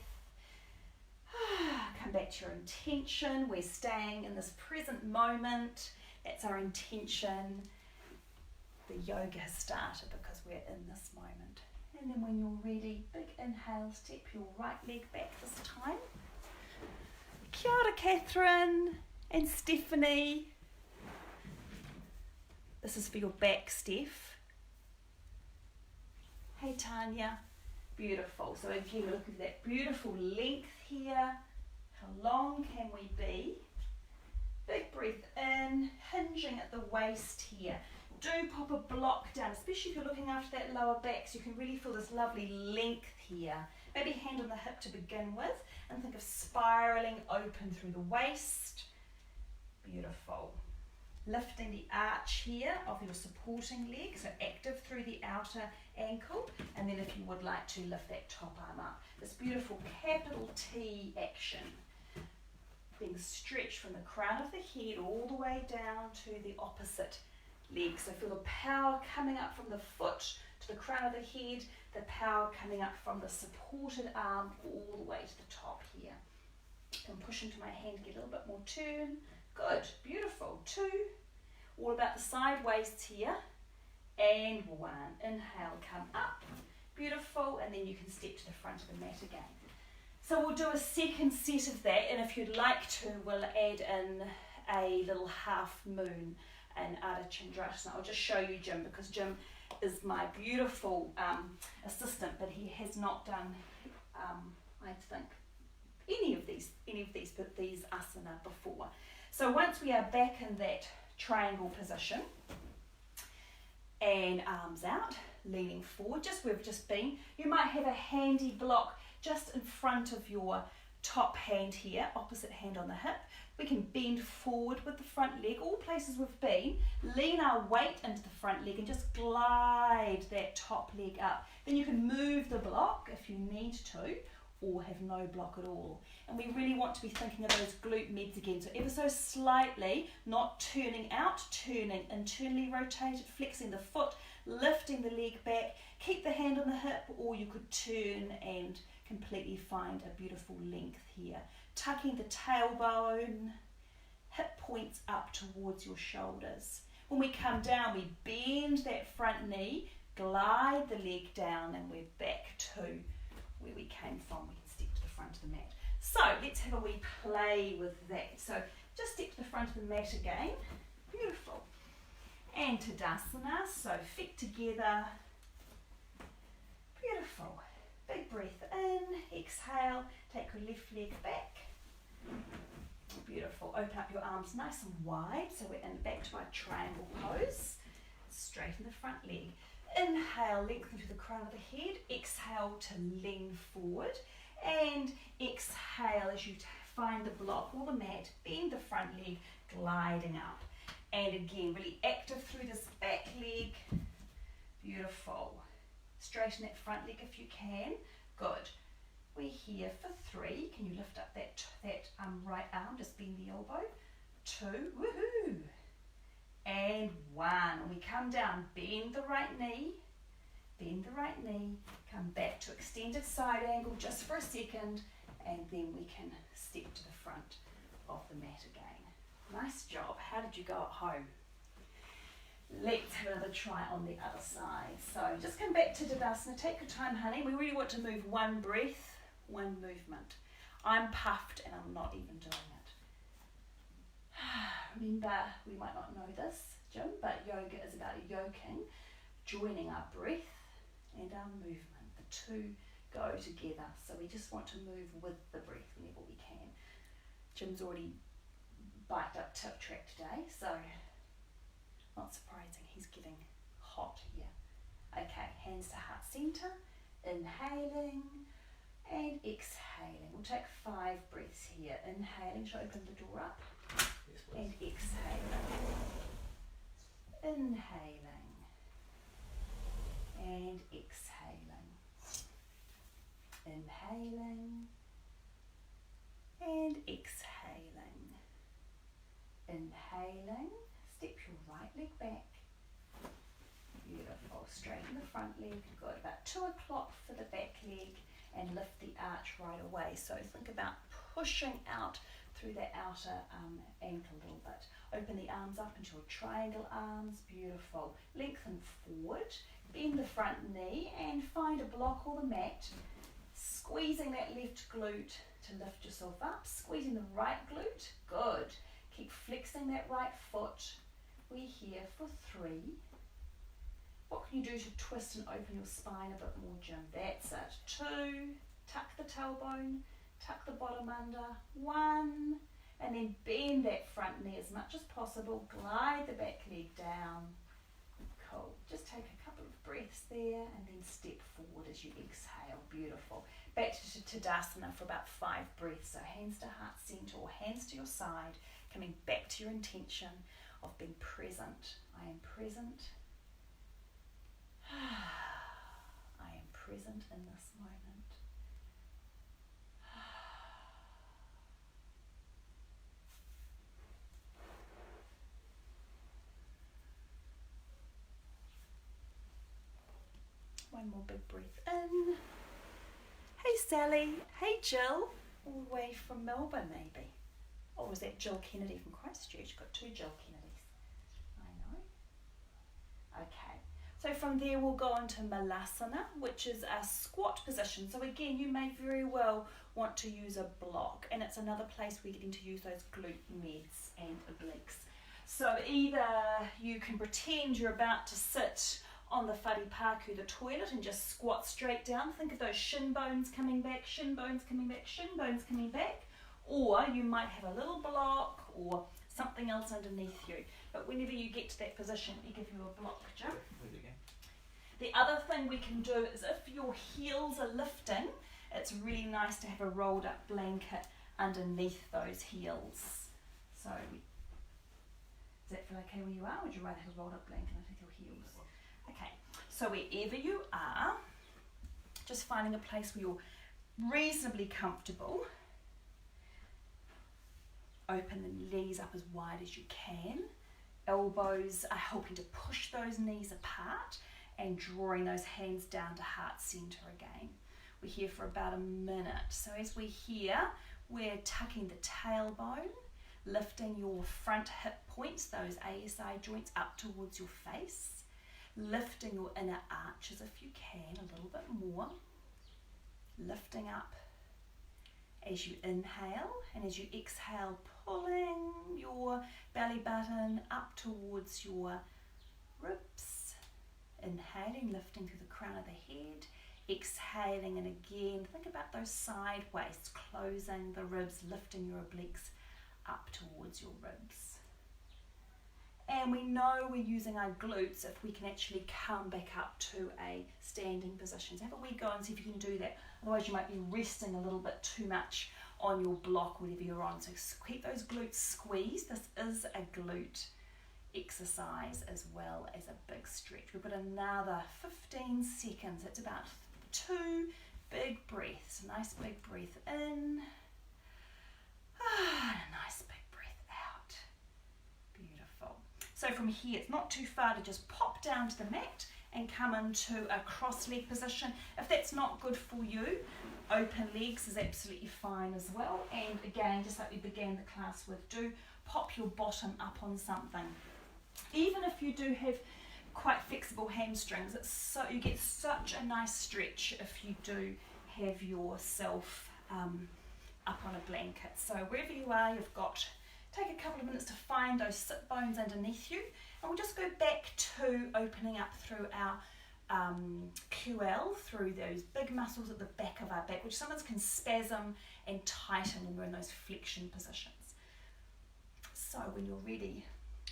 Come back to your intention. We're staying in this present moment. That's our intention. The yoga has started because we're in this moment. And then when you're ready, big inhale, step your right leg back this time. Kia ora, Catherine and Stephanie. This is for your back, Steph. Hey, Tanya. Beautiful. So again, look at that beautiful length here. How long can we be? Big breath in, hinging at the waist here. Do pop a block down, especially if you're looking after that lower back, so you can really feel this lovely length here. Maybe hand on the hip to begin with, and think of spiraling open through the waist. Beautiful. Lifting the arch here of your supporting leg, so active through the outer ankle, and then if you would like to, lift that top arm up. This beautiful capital T action. Being stretched from the crown of the head all the way down to the opposite leg. So feel the power coming up from the foot to the crown of the head, the power coming up from the supported arm all the way to the top here. And push into my hand, get a little bit more turn. Good, beautiful. 2. All about the side waist here. And 1. Inhale, come up. Beautiful. And then you can step to the front of the mat again. So we'll do a second set of that, and if you'd like to, we'll add in a little half moon and Ardha Chandrasana. I'll just show you Jim, because Jim is my beautiful assistant, but he has not done, I think, any of these asana before. So once we are back in that triangle position, and arms out, leaning forward, we've just been, you might have a handy block just in front of your top hand here, opposite hand on the hip. We can bend forward with the front leg, all places we've been, lean our weight into the front leg and just glide that top leg up. Then you can move the block if you need to, or have no block at all. And we really want to be thinking of those glute meds again, so ever so slightly, not turning out, turning, internally rotated, flexing the foot, lifting the leg back, keep the hand on the hip, or you could turn and completely find a beautiful length here. Tucking the tailbone, hip points up towards your shoulders. When we come down, we bend that front knee, glide the leg down, and we're back to where we came from. We can step to the front of the mat. So let's have a wee play with that. So just step to the front of the mat again. Beautiful. And Tadasana, so feet together. Beautiful. Big breath in, exhale, take your left leg back. Beautiful. Open up your arms nice and wide, so we're in back to our triangle pose. Straighten the front leg. Inhale, lengthen to the crown of the head. Exhale to lean forward. And exhale as you find the block or the mat, bend the front leg, gliding up. And again, really active through this back leg. Beautiful. Straighten that front leg if you can. Good. We're here for 3. Can you lift up that right arm? Just bend the elbow. 2. Woohoo! And 1. When we come down, bend the right knee. Bend the right knee. Come back to extended side angle just for a second. And then we can step to the front of the mat again. Nice job. How did you go at home? Let's have another try on the other side. So just come back to Tadasana. Take your time, honey. We really want to move one breath, one movement. I'm puffed and I'm not even doing it. Remember, we might not know this, Jim, but yoga is about yoking, joining our breath and our movement. two go together. So we just want to move with the breath whenever we can. Jim's already biked up tip track today, so not surprising, he's getting hot here. Okay, hands to heart center, inhaling and exhaling. We'll take 5 breaths here. Inhaling, should I open the door up? Yes, please. And exhaling. Inhaling and exhaling. Inhaling and exhaling. Inhaling, step your right leg back. Beautiful. Straighten the front leg. Good. About 2 o'clock for the back leg and lift the arch right away. So think about pushing out through that outer ankle a little bit. Open the arms up into your triangle arms. Beautiful. Lengthen forward. Bend the front knee and find a block or the mat. Squeezing that left glute to lift yourself up. Squeezing the right glute. Good. Keep flexing that right foot. We're here for 3. What can you do to twist and open your spine a bit more, Jim? That's it. 2. Tuck the tailbone. Tuck the bottom under. 1. And then bend that front knee as much as possible. Glide the back leg down. Cool. Just take a couple of breaths there and then step forward as you exhale. Beautiful. Back to Tadasana for about 5 breaths. So hands to heart center or hands to your side. Coming back to your intention of being present. I am present. I am present in this moment. One more big breath in. Hey Sally, hey Jill, all the way from Melbourne maybe. Or was that Jill Kennedy from Christchurch? Got 2 Jill Kennedys. I know. Okay. So from there we'll go into Malasana, which is a squat position. So again, you may very well want to use a block, and it's another place we're getting to use those glute meds and obliques. So either you can pretend you're about to sit on the wharipaku, the toilet, and just squat straight down. Think of those shin bones coming back, shin bones coming back, shin bones coming back. Or you might have a little block or something else underneath you. But whenever you get to that position, you give you a block, Jim. The other thing we can do is if your heels are lifting, it's really nice to have a rolled up blanket underneath those heels. So, does that feel okay where you are? Or would you rather have a rolled up blanket underneath your heels? Okay, so wherever you are, just finding a place where you're reasonably comfortable. Open the knees up as wide as you can. Elbows are helping to push those knees apart and drawing those hands down to heart center again. We're here for about a minute. So as we're here, we're tucking the tailbone, lifting your front hip points, those ASI joints up towards your face, lifting your inner arches if you can, a little bit more, lifting up as you inhale, and as you exhale, pulling your belly button up towards your ribs. Inhaling, lifting through the crown of the head. Exhaling, and again, think about those side waists, closing the ribs, lifting your obliques up towards your ribs. And we know we're using our glutes if we can actually come back up to a standing position. So have a wee go and see if you can do that. Otherwise you might be resting a little bit too much on your block, whatever you're on. So keep those glutes squeezed. This is a glute exercise as well as a big stretch. We've got another 15 seconds. It's about 2 big breaths. Nice big breath in. And a nice big breath out. Beautiful. So from here, it's not too far to just pop down to the mat and come into a cross leg position. If that's not good for you, open legs is absolutely fine as well. And again, just like we began the class with, do pop your bottom up on something. Even if you do have quite flexible hamstrings, you get such a nice stretch if you do have yourself up on a blanket. So wherever you are, take a couple of minutes to find those sit bones underneath you, and we'll just go back to opening up through our QL through those big muscles at the back of our back, which sometimes can spasm and tighten when we're in those flexion positions. So when you're ready,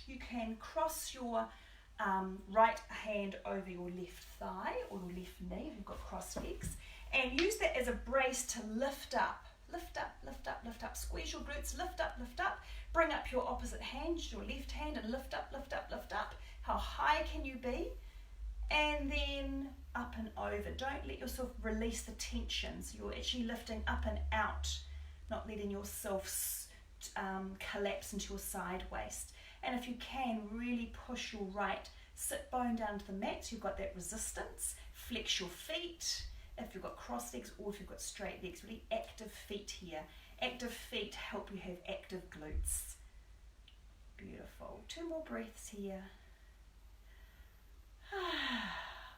you can cross your right hand over your left thigh or your left knee if you've got crossed legs, and use that as a brace to lift up. Lift up, lift up, lift up. Squeeze your glutes, lift up, lift up. Bring up your opposite hand, your left hand, and lift up, lift up, lift up. How high can you be? And then up and over. Don't let yourself release the tension. So you're actually lifting up and out, not letting yourself collapse into your side waist. And if you can, really push your right sit bone down to the mat so you've got that resistance. Flex your feet if you've got cross legs or if you've got straight legs. Really active feet here. Active feet help you have active glutes. Beautiful. 2 more breaths here.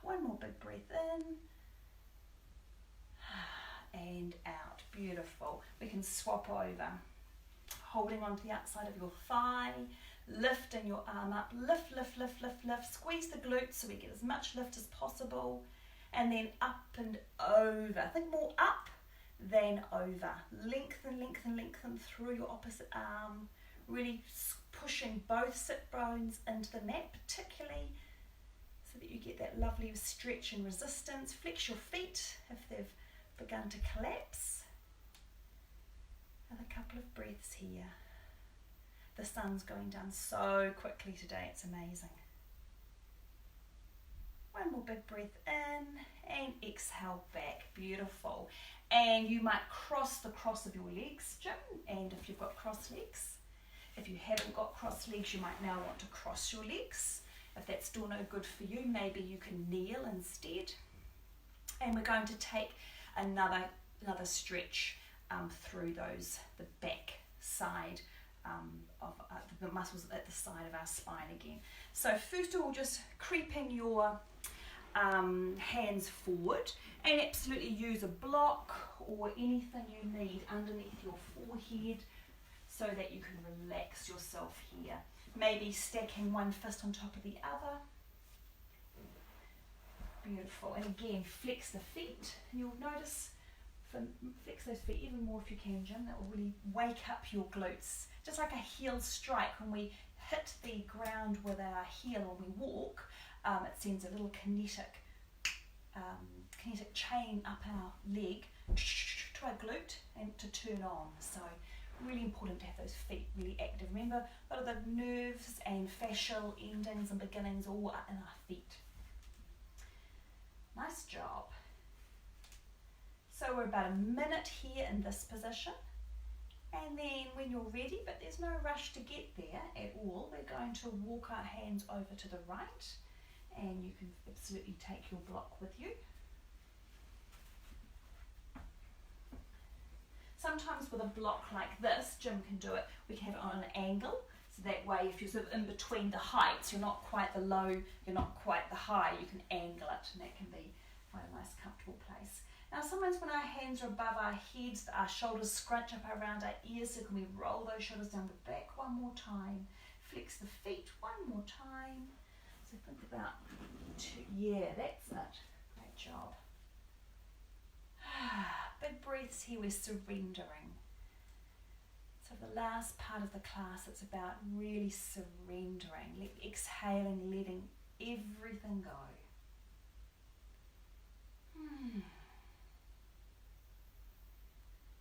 One more big breath in and out. Beautiful. We can swap over. Holding onto the outside of your thigh, lifting your arm up, lift, lift, lift, lift, lift. Squeeze the glutes so we get as much lift as possible. And then up and over. Think more up than over. Lengthen, lengthen, lengthen through your opposite arm. Really pushing both sit bones into the mat, particularly so that you get that lovely stretch and resistance. Flex your feet if they've begun to collapse. Another couple of breaths here. The sun's going down so quickly today, it's amazing. One more big breath in and exhale back. Beautiful. And you might cross the cross of your legs, Jim, and if you've got crossed legs. If you haven't got crossed legs, you might now want to cross your legs. If that's still no good for you, maybe you can kneel instead. And we're going to take another stretch through the back side of the muscles at the side of our spine again. So first of all, just creeping your hands forward, and absolutely use a block or anything you need underneath your forehead so that you can relax yourself here. Maybe stacking one fist on top of the other. Beautiful. And again, flex the feet. And you'll notice, flex those feet even more if you can, Jim. That will really wake up your glutes. Just like a heel strike, when we hit the ground with our heel when we walk, it sends a little kinetic chain up our leg to our glute and to turn on. So really important to have those feet really active. Remember, a lot of the nerves and fascial endings and beginnings all are in our feet. Nice job. So we're about a minute here in this position, and then when you're ready, but there's no rush to get there at all, we're going to walk our hands over to the right, and you can absolutely take your block with you. Sometimes with a block like this, Jim can do it, we can have it on an angle, so that way if you're sort of in between the heights, you're not quite the low, you're not quite the high, you can angle it, and that can be quite a nice comfortable place. Now sometimes when our hands are above our heads, our shoulders scrunch up around our ears, so can we roll those shoulders down the back one more time, flex the feet one more time. So think about 2, yeah, that's it, great job. Big breaths here, we're surrendering. So the last part of the class, it's about really surrendering, exhaling, letting everything go.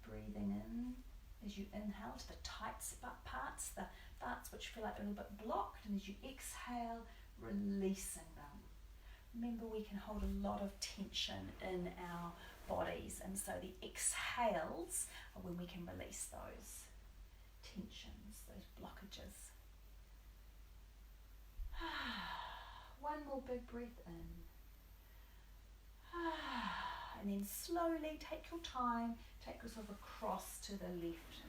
Breathing in as you inhale to the tight parts, the parts which feel like they're a little bit blocked, and as you exhale, releasing them. Remember, we can hold a lot of tension in our bodies, and so the exhales are when we can release those tensions, those blockages. One more big breath in. And then slowly take your time, take yourself across to the left.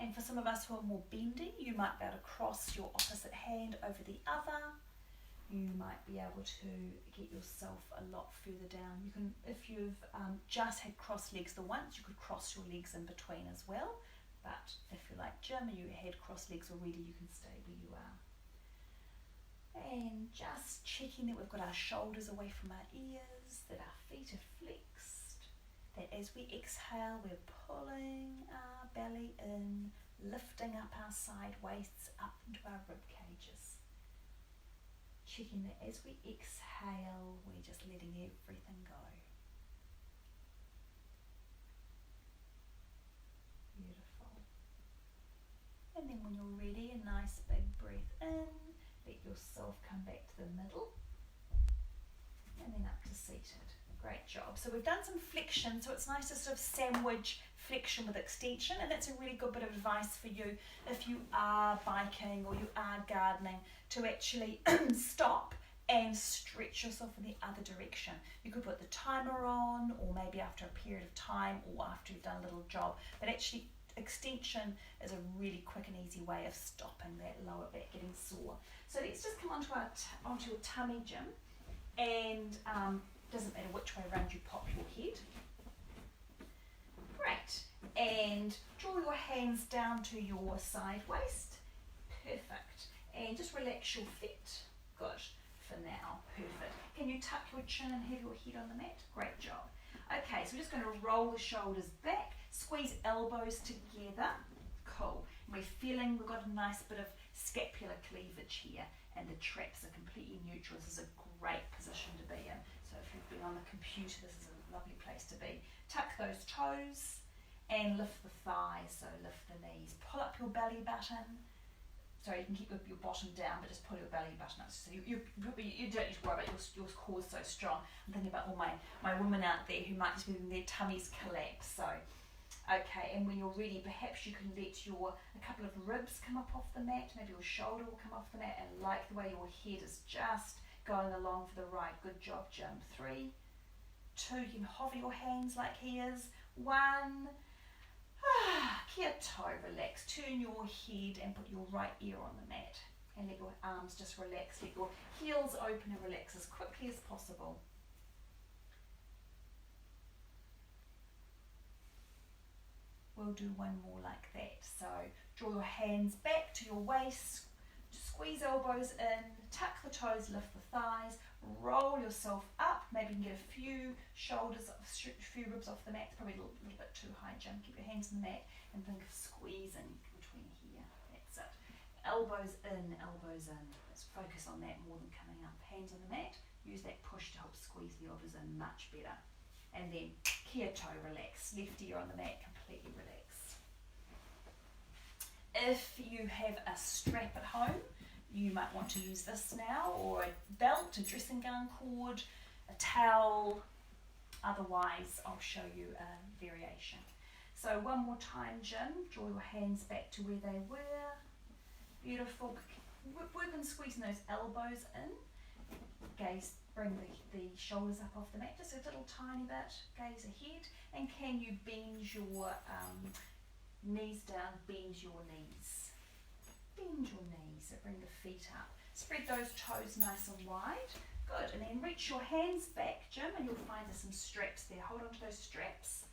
And for some of us who are more bendy, you might be able to cross your opposite hand over the other. You might be able to get yourself a lot further down. You can, if you've just had crossed legs the once, you could cross your legs in between as well. But if you're like Jim and you had crossed legs already, you can stay where you are. And just checking that we've got our shoulders away from our ears, that our feet are flexed, that as we exhale we're pulling our belly in, lifting up our side waists up into our rib cages. Checking that as we exhale we're just letting everything go. Beautiful. And then when you're ready, a nice big breath in. Let yourself come back to the middle and then up to seated. Great job. So we've done some flexion, so it's nice to sort of sandwich flexion with extension, and that's a really good bit of advice for you if you are biking or you are gardening, to actually stop and stretch yourself in the other direction. You could put the timer on, or maybe after a period of time, or after you've done a little job, but actually extension is a really quick and easy way of stopping that lower back getting sore. So let's just come onto your tummy, Jim, and doesn't matter which way around you pop your head. Great. And draw your hands down to your side waist. Perfect. And just relax your feet. Good. For now. Perfect. Can you tuck your chin and have your head on the mat? Great job. Okay, so we're just going to roll the shoulders back, squeeze elbows together. Cool. And we're feeling we've got a nice bit of scapular cleavage here, and the traps are completely neutral. This is a great position to be in. So if you've been on the computer, this is a lovely place to be. Tuck those toes and lift the thighs, so lift the knees. Pull up your belly button. Sorry, you can keep your bottom down, but just pull your belly button up. So you don't need to worry about your core so strong. I'm thinking about all my women out there who might just be letting their tummies collapse. So, okay, and when you're ready, perhaps you can let a couple of ribs come up off the mat. Maybe your shoulder will come off the mat, and like the way your head is just going along for the ride. Good job, Jim. 3, 2, you can hover your hands like he is. 1. Kia toe, relax. Turn your head and put your right ear on the mat. And let your arms just relax. Let your heels open and relax as quickly as possible. We'll do one more like that. So draw your hands back to your waist. Squeeze elbows in. Tuck the toes, lift the thighs. Roll yourself up. Maybe you can get a few ribs off the mat. It's probably a little bit too high, Jim. Keep your hands on the mat and think of squeezing between here. That's it. Elbows in, elbows in. Let's focus on that more than coming up. Hands on the mat. Use that push to help squeeze the elbows in much better. And then kia toe, relax. Left ear on the mat, completely relax. If you have a strap at home, you might want to use this now, or a belt, a dressing gown cord, a towel. Otherwise, I'll show you a variation. So one more time, Jim. Draw your hands back to where they were. Beautiful. Work on squeezing those elbows in. Gaze, bring the shoulders up off the mat, just a little tiny bit. Gaze ahead. And can you bend your knees down, bend your knees. Bend your knees, so bring the feet up. Spread those toes nice and wide. Good, and then reach your hands back, Jim, and you'll find there's some straps there. Hold on to those straps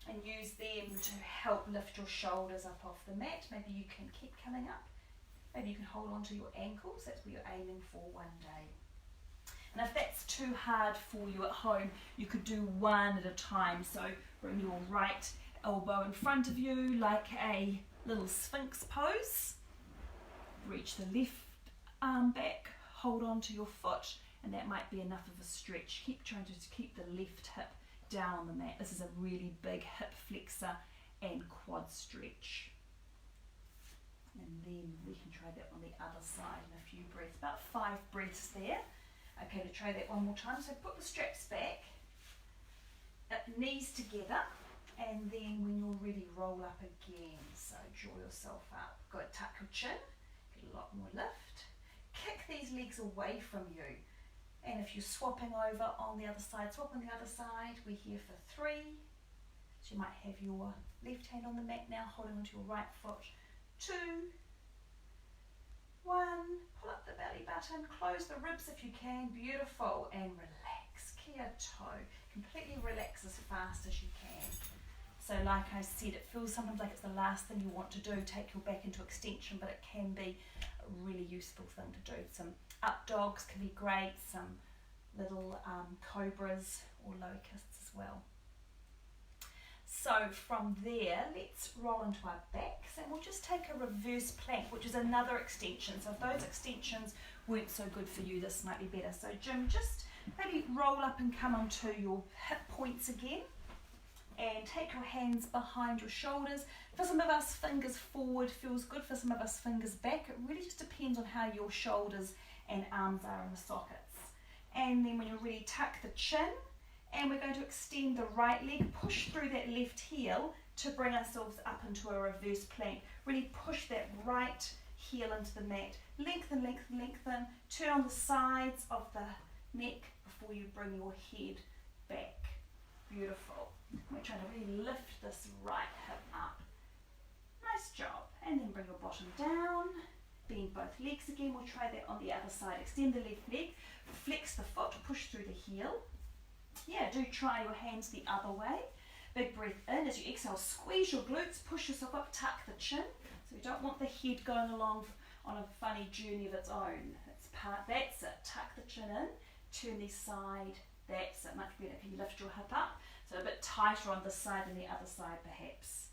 and use them to help lift your shoulders up off the mat. Maybe you can keep coming up. Maybe you can hold on to your ankles. That's what you're aiming for one day. And if that's too hard for you at home, you could do one at a time. So bring your right elbow in front of you like a little sphinx pose. Reach the left arm back, hold on to your foot, and that might be enough of a stretch. Keep trying to keep the left hip down on the mat. This is a really big hip flexor and quad stretch. And then we can try that on the other side in a few breaths, about 5 breaths there. Okay, to try that one more time. So put the straps back, knees together, and then when you're ready, roll up again. So draw yourself up. Good, tuck your chin. A lot more lift. Kick these legs away from you, and if you're swapping over on the other side, swap on the other side. We're here for 3, so you might have your left hand on the mat now, holding onto your right foot. 2, 1, pull up the belly button, close the ribs if you can. Beautiful, and relax. Kia toe, completely relax as fast as you can. So like I said, it feels sometimes like it's the last thing you want to do, take your back into extension, but it can be a really useful thing to do. Some up dogs can be great, some little cobras or locusts as well. So from there, let's roll into our backs, and we'll just take a reverse plank, which is another extension. So if those extensions weren't so good for you, this might be better. So Jim, just maybe roll up and come onto your hip points again, and take your hands behind your shoulders. For some of us, fingers forward feels good. For some of us, fingers back. It really just depends on how your shoulders and arms are in the sockets. And then when you're ready, tuck the chin, and we're going to extend the right leg, push through that left heel to bring ourselves up into a reverse plank. Really push that right heel into the mat. Lengthen, lengthen, lengthen. Turn on the sides of the neck before you bring your head back. Beautiful. We're trying to really lift this right hip up. Nice job. And then bring your bottom down. Bend both legs again. We'll try that on the other side. Extend the left leg. Flex the foot. Push through the heel. Yeah, do try your hands the other way. Big breath in. As you exhale, squeeze your glutes. Push yourself up. Tuck the chin. So we don't want the head going along on a funny journey of its own. That's it. Tuck the chin in. Turn the side. That's it. Much better. Can you lift your hip up? So a bit tighter on this side than the other side perhaps.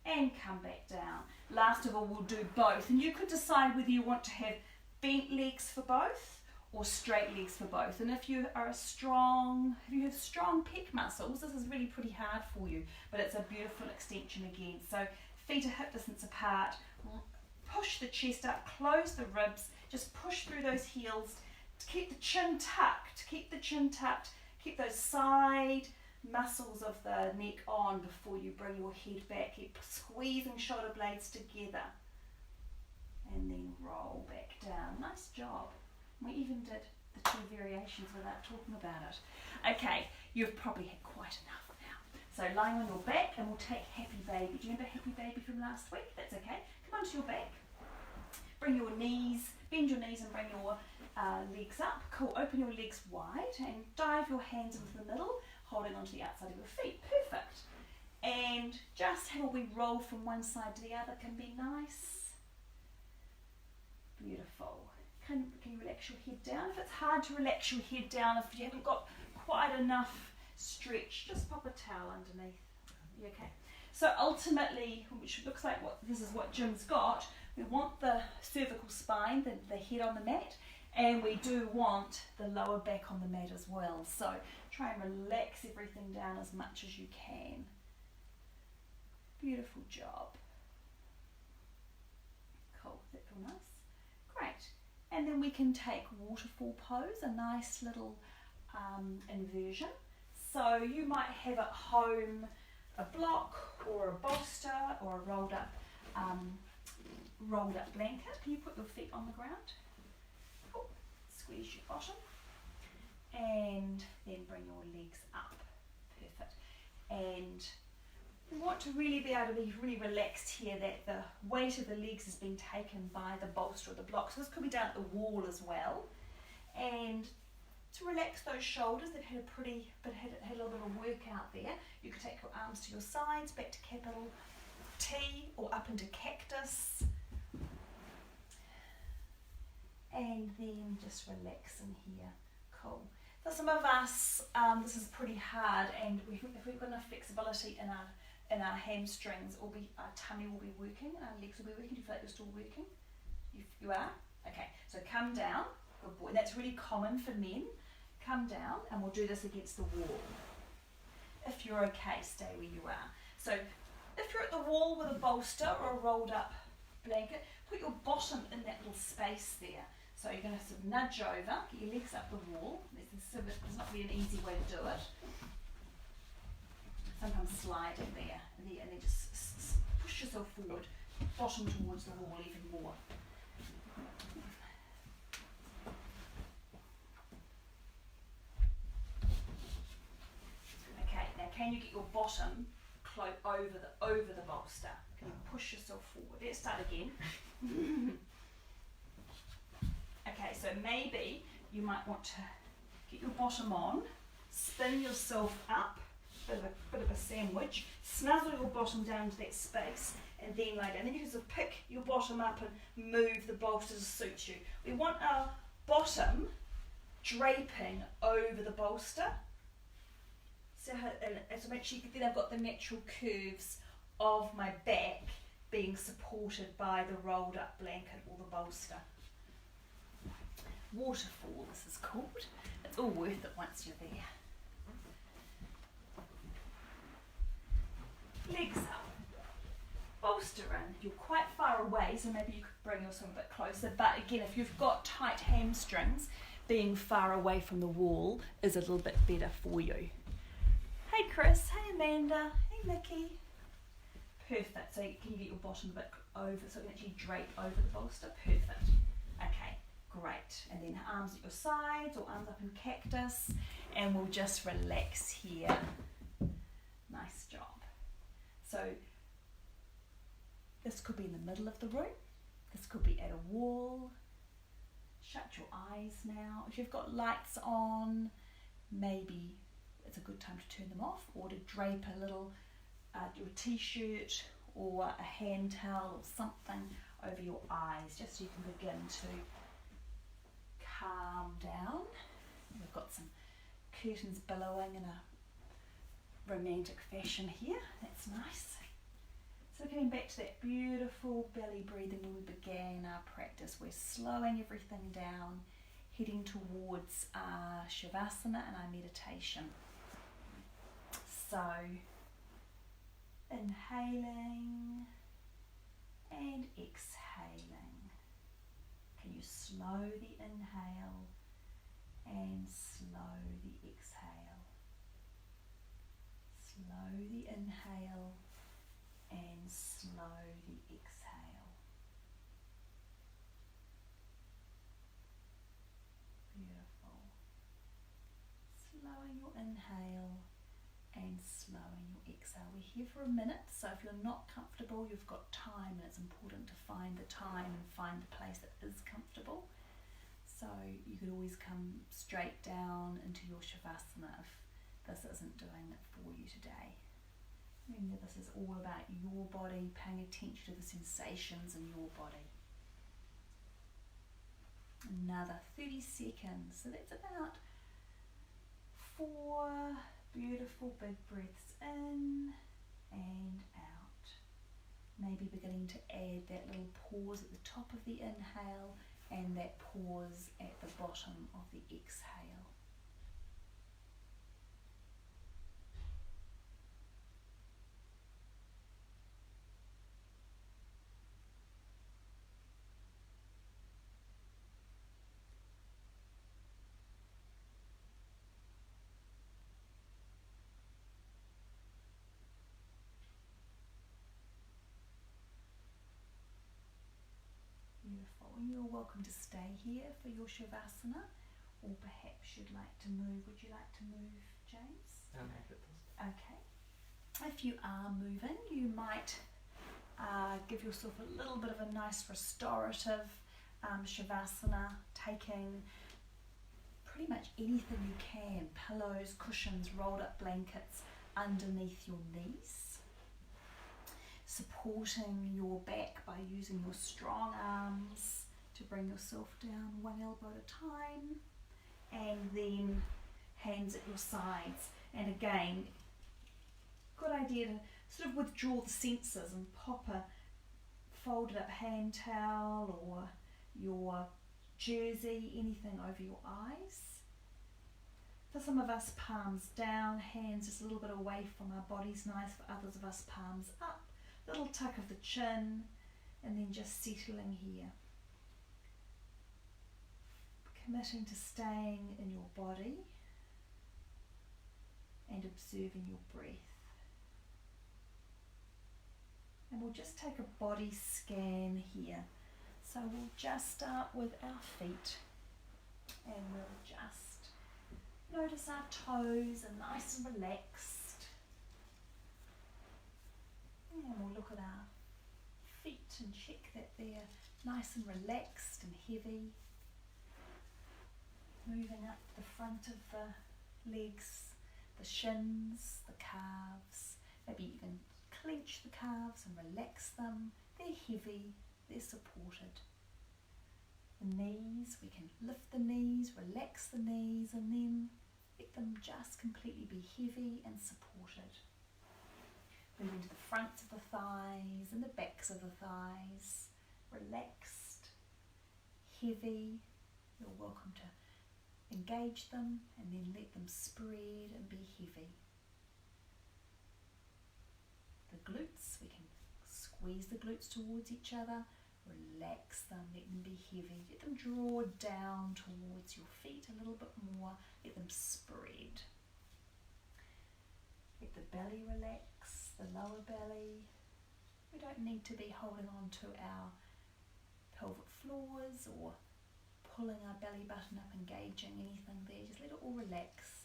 And come back down. Last of all, we'll do both. And you could decide whether you want to have bent legs for both or straight legs for both. And if you have strong pec muscles, this is really pretty hard for you. But it's a beautiful extension again. So feet are hip distance apart. Push the chest up. Close the ribs. Just push through those heels. To keep the chin tucked. Keep the chin tucked. Keep those side muscles of the neck on before you bring your head back. Keep squeezing shoulder blades together. And then roll back down. Nice job. We even did the 2 variations without talking about it. Okay, you've probably had quite enough now. So lying on your back, and we'll take Happy Baby. Do you remember Happy Baby from last week? That's okay. Come onto your back. Bring your knees, bend your knees and bring your legs up. Cool, open your legs wide and dive your hands into the middle, holding onto the outside of your feet. Perfect. And just have a wee roll from one side to the other can be nice. Beautiful. Can you relax your head down? If it's hard to relax your head down, if you haven't got quite enough stretch, just pop a towel underneath. You okay? So ultimately, which looks like this is what Jim's got, we want the cervical spine, the head on the mat, and we do want the lower back on the mat as well. So try and relax everything down as much as you can. Beautiful job. Cool, does that feel nice? Great. And then we can take waterfall pose, a nice little inversion. So you might have at home a block or a bolster or a rolled up blanket. Can you put your feet on the ground? Cool. Squeeze your bottom and then bring your legs up. Perfect. And we want to really be able to be really relaxed here, that the weight of the legs has been taken by the bolster or the block. So this could be done at the wall as well. And to relax those shoulders, they've had a little bit of work out there. You could take your arms to your sides, back to capital T or up into cactus. And then just relax in here. Cool. For some of us, this is pretty hard, and if we've got enough flexibility in our hamstrings, our tummy will be working, our legs will be working. Do you feel like you're still working? You are? Okay, so come down. Good boy. That's really common for men. Come down, and we'll do this against the wall. If you're okay, stay where you are. So if you're at the wall with a bolster or a rolled up blanket, put your bottom in that little space there. So you're going to sort of nudge over, get your legs up the wall. There's not really an easy way to do it. Sometimes slide in there, and then just push yourself forward, bottom towards the wall even more. Okay, now can you get your bottom over the bolster? Can you push yourself forward? Let's start again. Okay, so maybe you might want to get your bottom on, spin yourself up, bit of a sandwich, snuzzle your bottom down into that space, and then lie down. Then you can sort of pick your bottom up and move the bolster to suit you. We want our bottom draping over the bolster. So make sure then I've got the natural curves of my back being supported by the rolled up blanket or the bolster. Waterfall, this is called. It's all worth it once you're there. Legs up. Bolster in. You're quite far away, so maybe you could bring yourself a bit closer. But again, if you've got tight hamstrings, being far away from the wall is a little bit better for you. Hey Chris, hey Amanda, hey Nikki. Perfect. So can you get your bottom a bit over so it can actually drape over the bolster? Perfect. Okay, great. And then arms at your sides or arms up in cactus, and we'll just relax here. Nice job. So this could be in the middle of the room. This could be at a wall. Shut your eyes now. If you've got lights on, maybe it's a good time to turn them off, or to drape a little your t-shirt or a hand towel or something over your eyes, just so you can begin to calm down. We've got some curtains billowing in a romantic fashion here. That's nice. So getting back to that beautiful belly breathing when we began our practice, we're slowing everything down, heading towards our savasana and our meditation. So inhaling and exhaling. Can you slow the inhale and slow the exhale? Slow the inhale and slow the exhale. Beautiful. Slowing your inhale and slowing your exhale. We're here for a minute, so if you're not comfortable, you've got time, and it's important to find the time and find the place that is comfortable. So you could always come straight down into your shavasana if this isn't doing it for you today. Remember, this is all about your body, paying attention to the sensations in your body. Another 30 seconds. So that's about 4 beautiful big breaths in and out. Maybe beginning to add that little pause at the top of the inhale and that pause at the bottom of the exhale. Beautiful. And you're welcome to stay here for your shavasana, or perhaps you'd like to move. Would you like to move, James? Okay. If you are moving, you might give yourself a little bit of a nice restorative shavasana, taking pretty much anything you can, pillows, cushions, rolled up blankets underneath your knees. Supporting your back by using your strong arms to bring yourself down one elbow at a time, and then hands at your sides. And again, good idea to sort of withdraw the senses and pop a folded up hand towel or your jersey, anything over your eyes. For some of us, palms down, hands just a little bit away from our bodies, nice. For others of us, palms up. Little tuck of the chin, and then just settling here. Committing to staying in your body and observing your breath. And we'll just take a body scan here. So we'll just start with our feet, and we'll just notice our toes are nice and relaxed. And we'll look at our feet and check that they're nice and relaxed and heavy. Moving up the front of the legs, the shins, the calves. Maybe you can clench the calves and relax them. They're heavy, they're supported. The knees, we can lift the knees, relax the knees, and then let them just completely be heavy and supported. Moving to the fronts of the thighs and the backs of the thighs, relaxed, heavy. You're welcome to engage them and then let them spread and be heavy. The glutes, we can squeeze the glutes towards each other, relax them, let them be heavy, let them draw down towards your feet a little bit more, let them spread. Let the belly relax, the lower belly. We don't need to be holding on to our pelvic floors or pulling our belly button up, engaging anything there. Just let it all relax.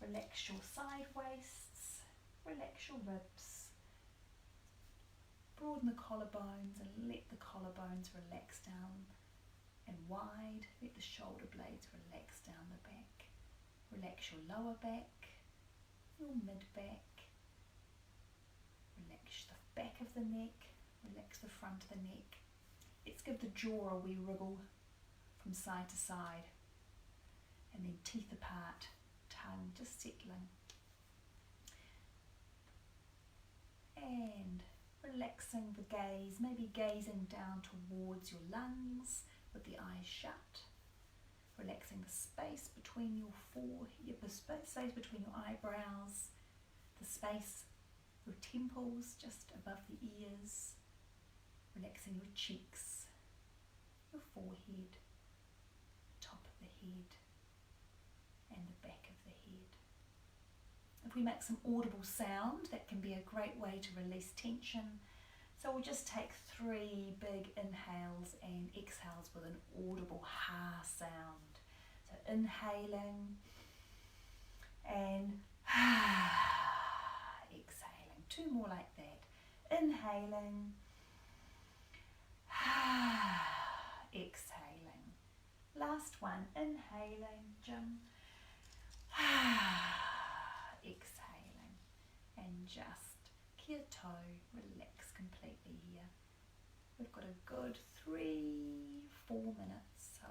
Relax your side waists, relax your ribs. Broaden the collarbones and let the collarbones relax down and wide. Let the shoulder blades relax down the back. Relax your lower back, your mid back. Relax the back of the neck, relax the front of the neck. Let's give the jaw a wee wriggle from side to side. And then teeth apart, tongue just settling. And relaxing the gaze, maybe gazing down towards your lungs with the eyes shut. Relaxing the space between your forehead, the space between your eyebrows, the space, your temples just above the ears. Relaxing your cheeks, your forehead, top of the head, and the back of the head. If we make some audible sound, that can be a great way to release tension. So we'll just take 3 big inhales and exhales with an audible ha sound. So inhaling and exhaling. 2 more like that. Inhaling, exhaling. Last one, inhaling, Jim. Exhaling, and just kieto, relax completely here. We've got a good 3-4 minutes, so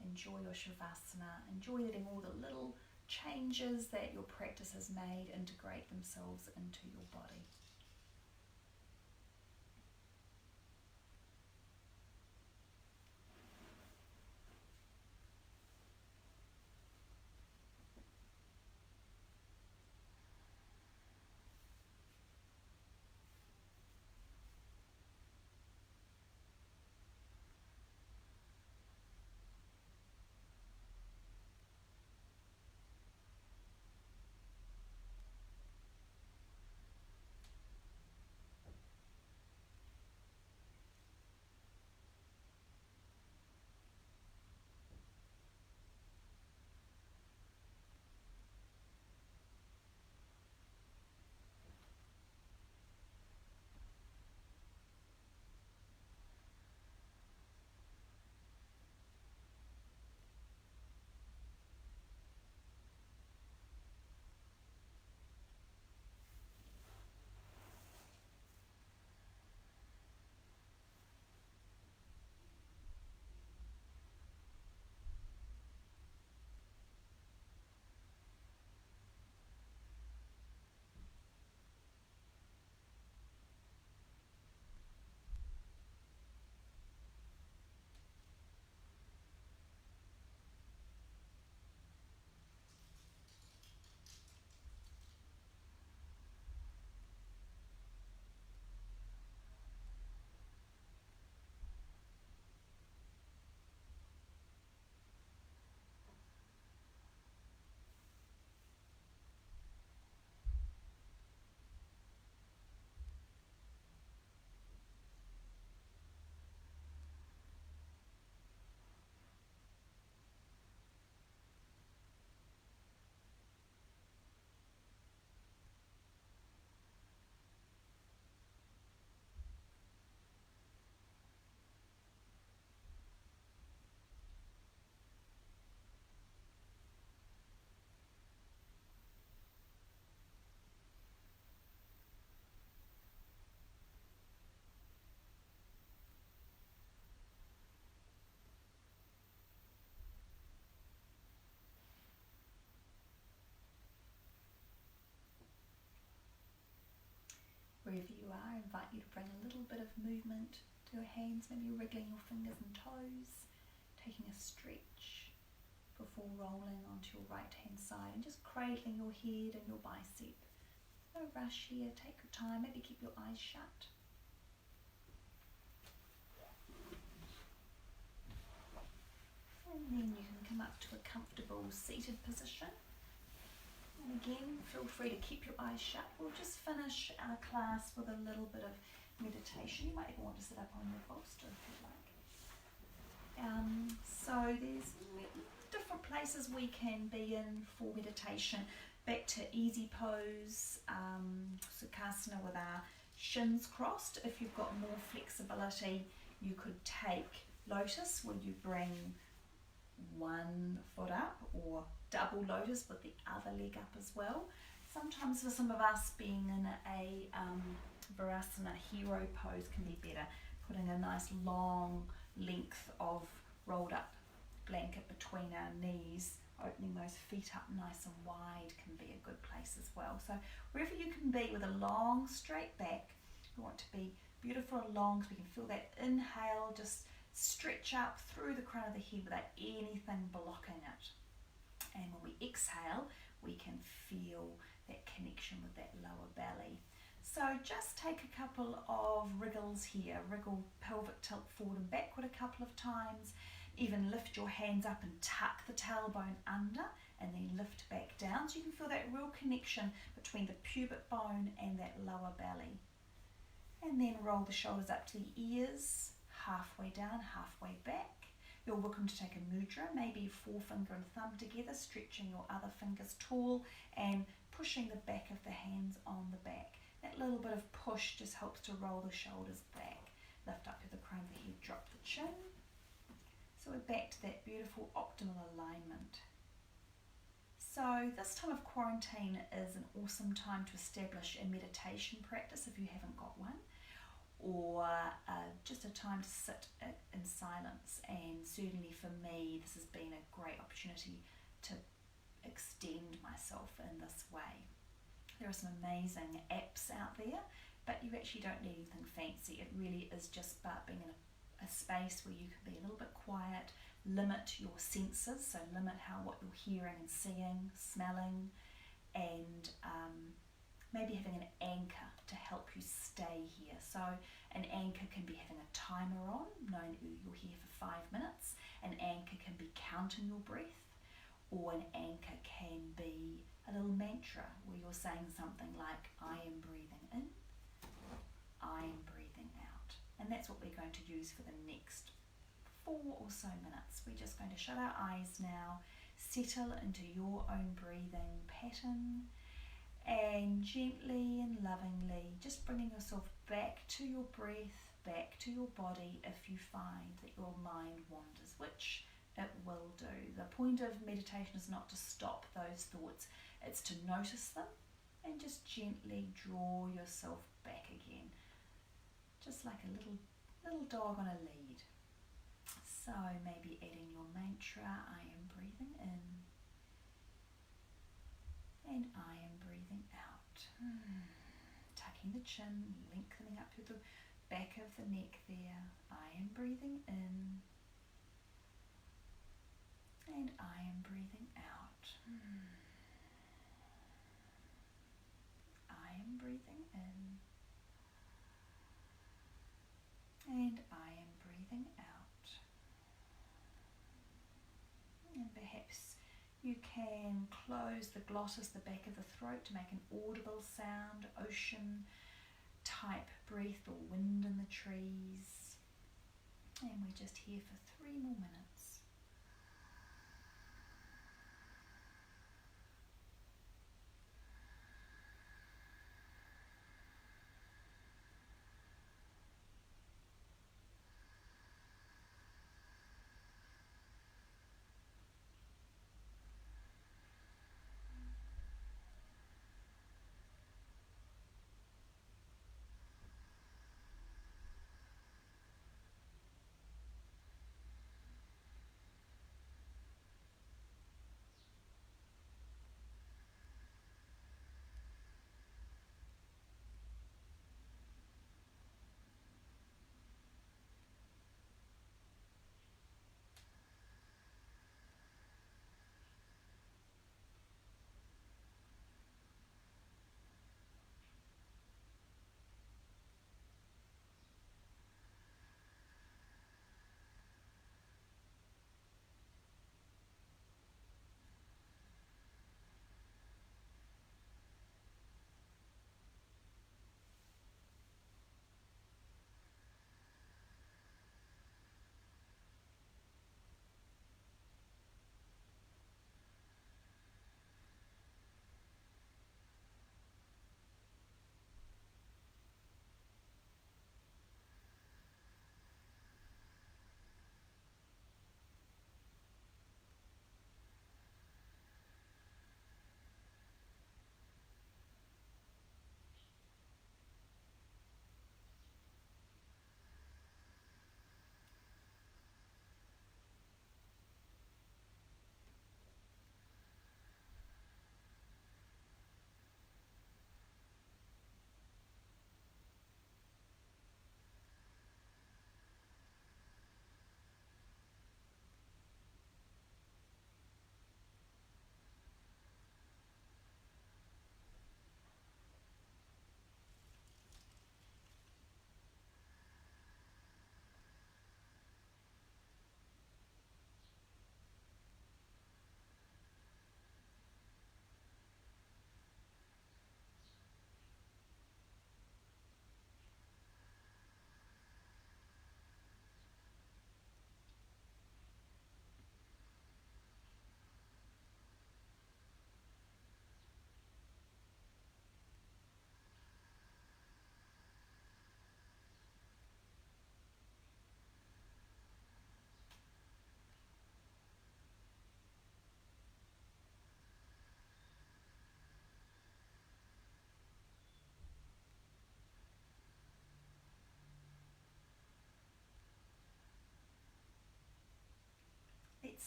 enjoy your shavasana, enjoy letting all the little changes that your practice has made integrate themselves into your body. invite you to bring a little bit of movement to your hands, maybe wriggling your fingers and toes, taking a stretch before rolling onto your right hand side and just cradling your head and your bicep. No rush here, take your time, maybe keep your eyes shut. And then you can come up to a comfortable seated position. And again, feel free to keep your eyes shut. We'll just finish our class with a little bit of meditation. You might even want to sit up on your bolster if you like. So there's different places we can be in for meditation. Back to easy pose, savasana with our shins crossed. If you've got more flexibility, you could take lotus where you bring one foot up, or double lotus with the other leg up as well. Sometimes for some of us, being in a savasana hero pose can be better. Putting a nice long length of rolled up blanket between our knees, opening those feet up nice and wide can be a good place as well. So wherever you can be with a long straight back, we want to be beautiful and long so we can feel that inhale, just stretch up through the crown of the head without anything blocking it. And when we exhale, we can feel that connection with that lower belly. So just take a couple of wriggles here. Wriggle pelvic tilt forward and backward a couple of times. Even lift your hands up and tuck the tailbone under and then lift back down. So you can feel that real connection between the pubic bone and that lower belly. And then roll the shoulders up to the ears. Halfway down, halfway back. You're welcome to take a mudra, maybe forefinger and thumb together, stretching your other fingers tall and pushing the back of the hands on the back. That little bit of push just helps to roll the shoulders back. Lift up to the crown of the head, drop the chin. So we're back to that beautiful optimal alignment. So this time of quarantine is an awesome time to establish a meditation practice if you haven't got one, or just a time to sit in silence. And certainly for me, this has been a great opportunity to extend myself in this way. There are some amazing apps out there, but you actually don't need anything fancy. It really is just about being in a space where you can be a little bit quiet, limit your senses, so limit what you're hearing and seeing, smelling, and maybe having an anchor to help you stay here. So an anchor can be having a timer on, knowing that you're here for 5 minutes. An anchor can be counting your breath, or an anchor can be a little mantra where you're saying something like, I am breathing in, I am breathing out. And that's what we're going to use for the next 4 or so minutes. We're just going to shut our eyes now, settle into your own breathing pattern, and gently and lovingly just bringing yourself back to your breath, back to your body if you find that your mind wanders, which it will do. The point of meditation is not to stop those thoughts, it's to notice them and just gently draw yourself back again, just like a little dog on a lead. So maybe adding your mantra, I am breathing in and I am breathing out. Tucking the chin, lengthening up through the back of the neck there. I am breathing in and I am breathing out. I am breathing in and I am breathing out. And perhaps you can close the glottis, the back of the throat, to make an audible sound, ocean type breath or wind in the trees. And we're just here for 3 more minutes.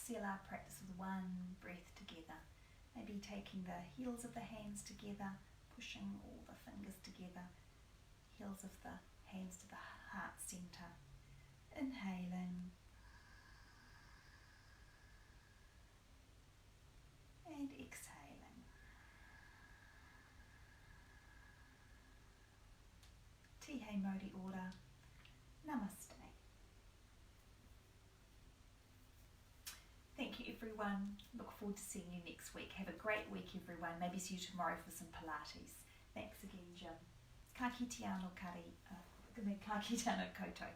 seal our practice with one breath together. Maybe taking the heels of the hands together, pushing all the fingers together, heels of the hands to the heart centre. Inhaling and exhaling. Tihe Modi Ora. Namaste. Thank you everyone. Look forward to seeing you next week. Have a great week everyone. Maybe see you tomorrow for some Pilates. Thanks again Jim. Ka kite anō kari, ka kite anō koutou.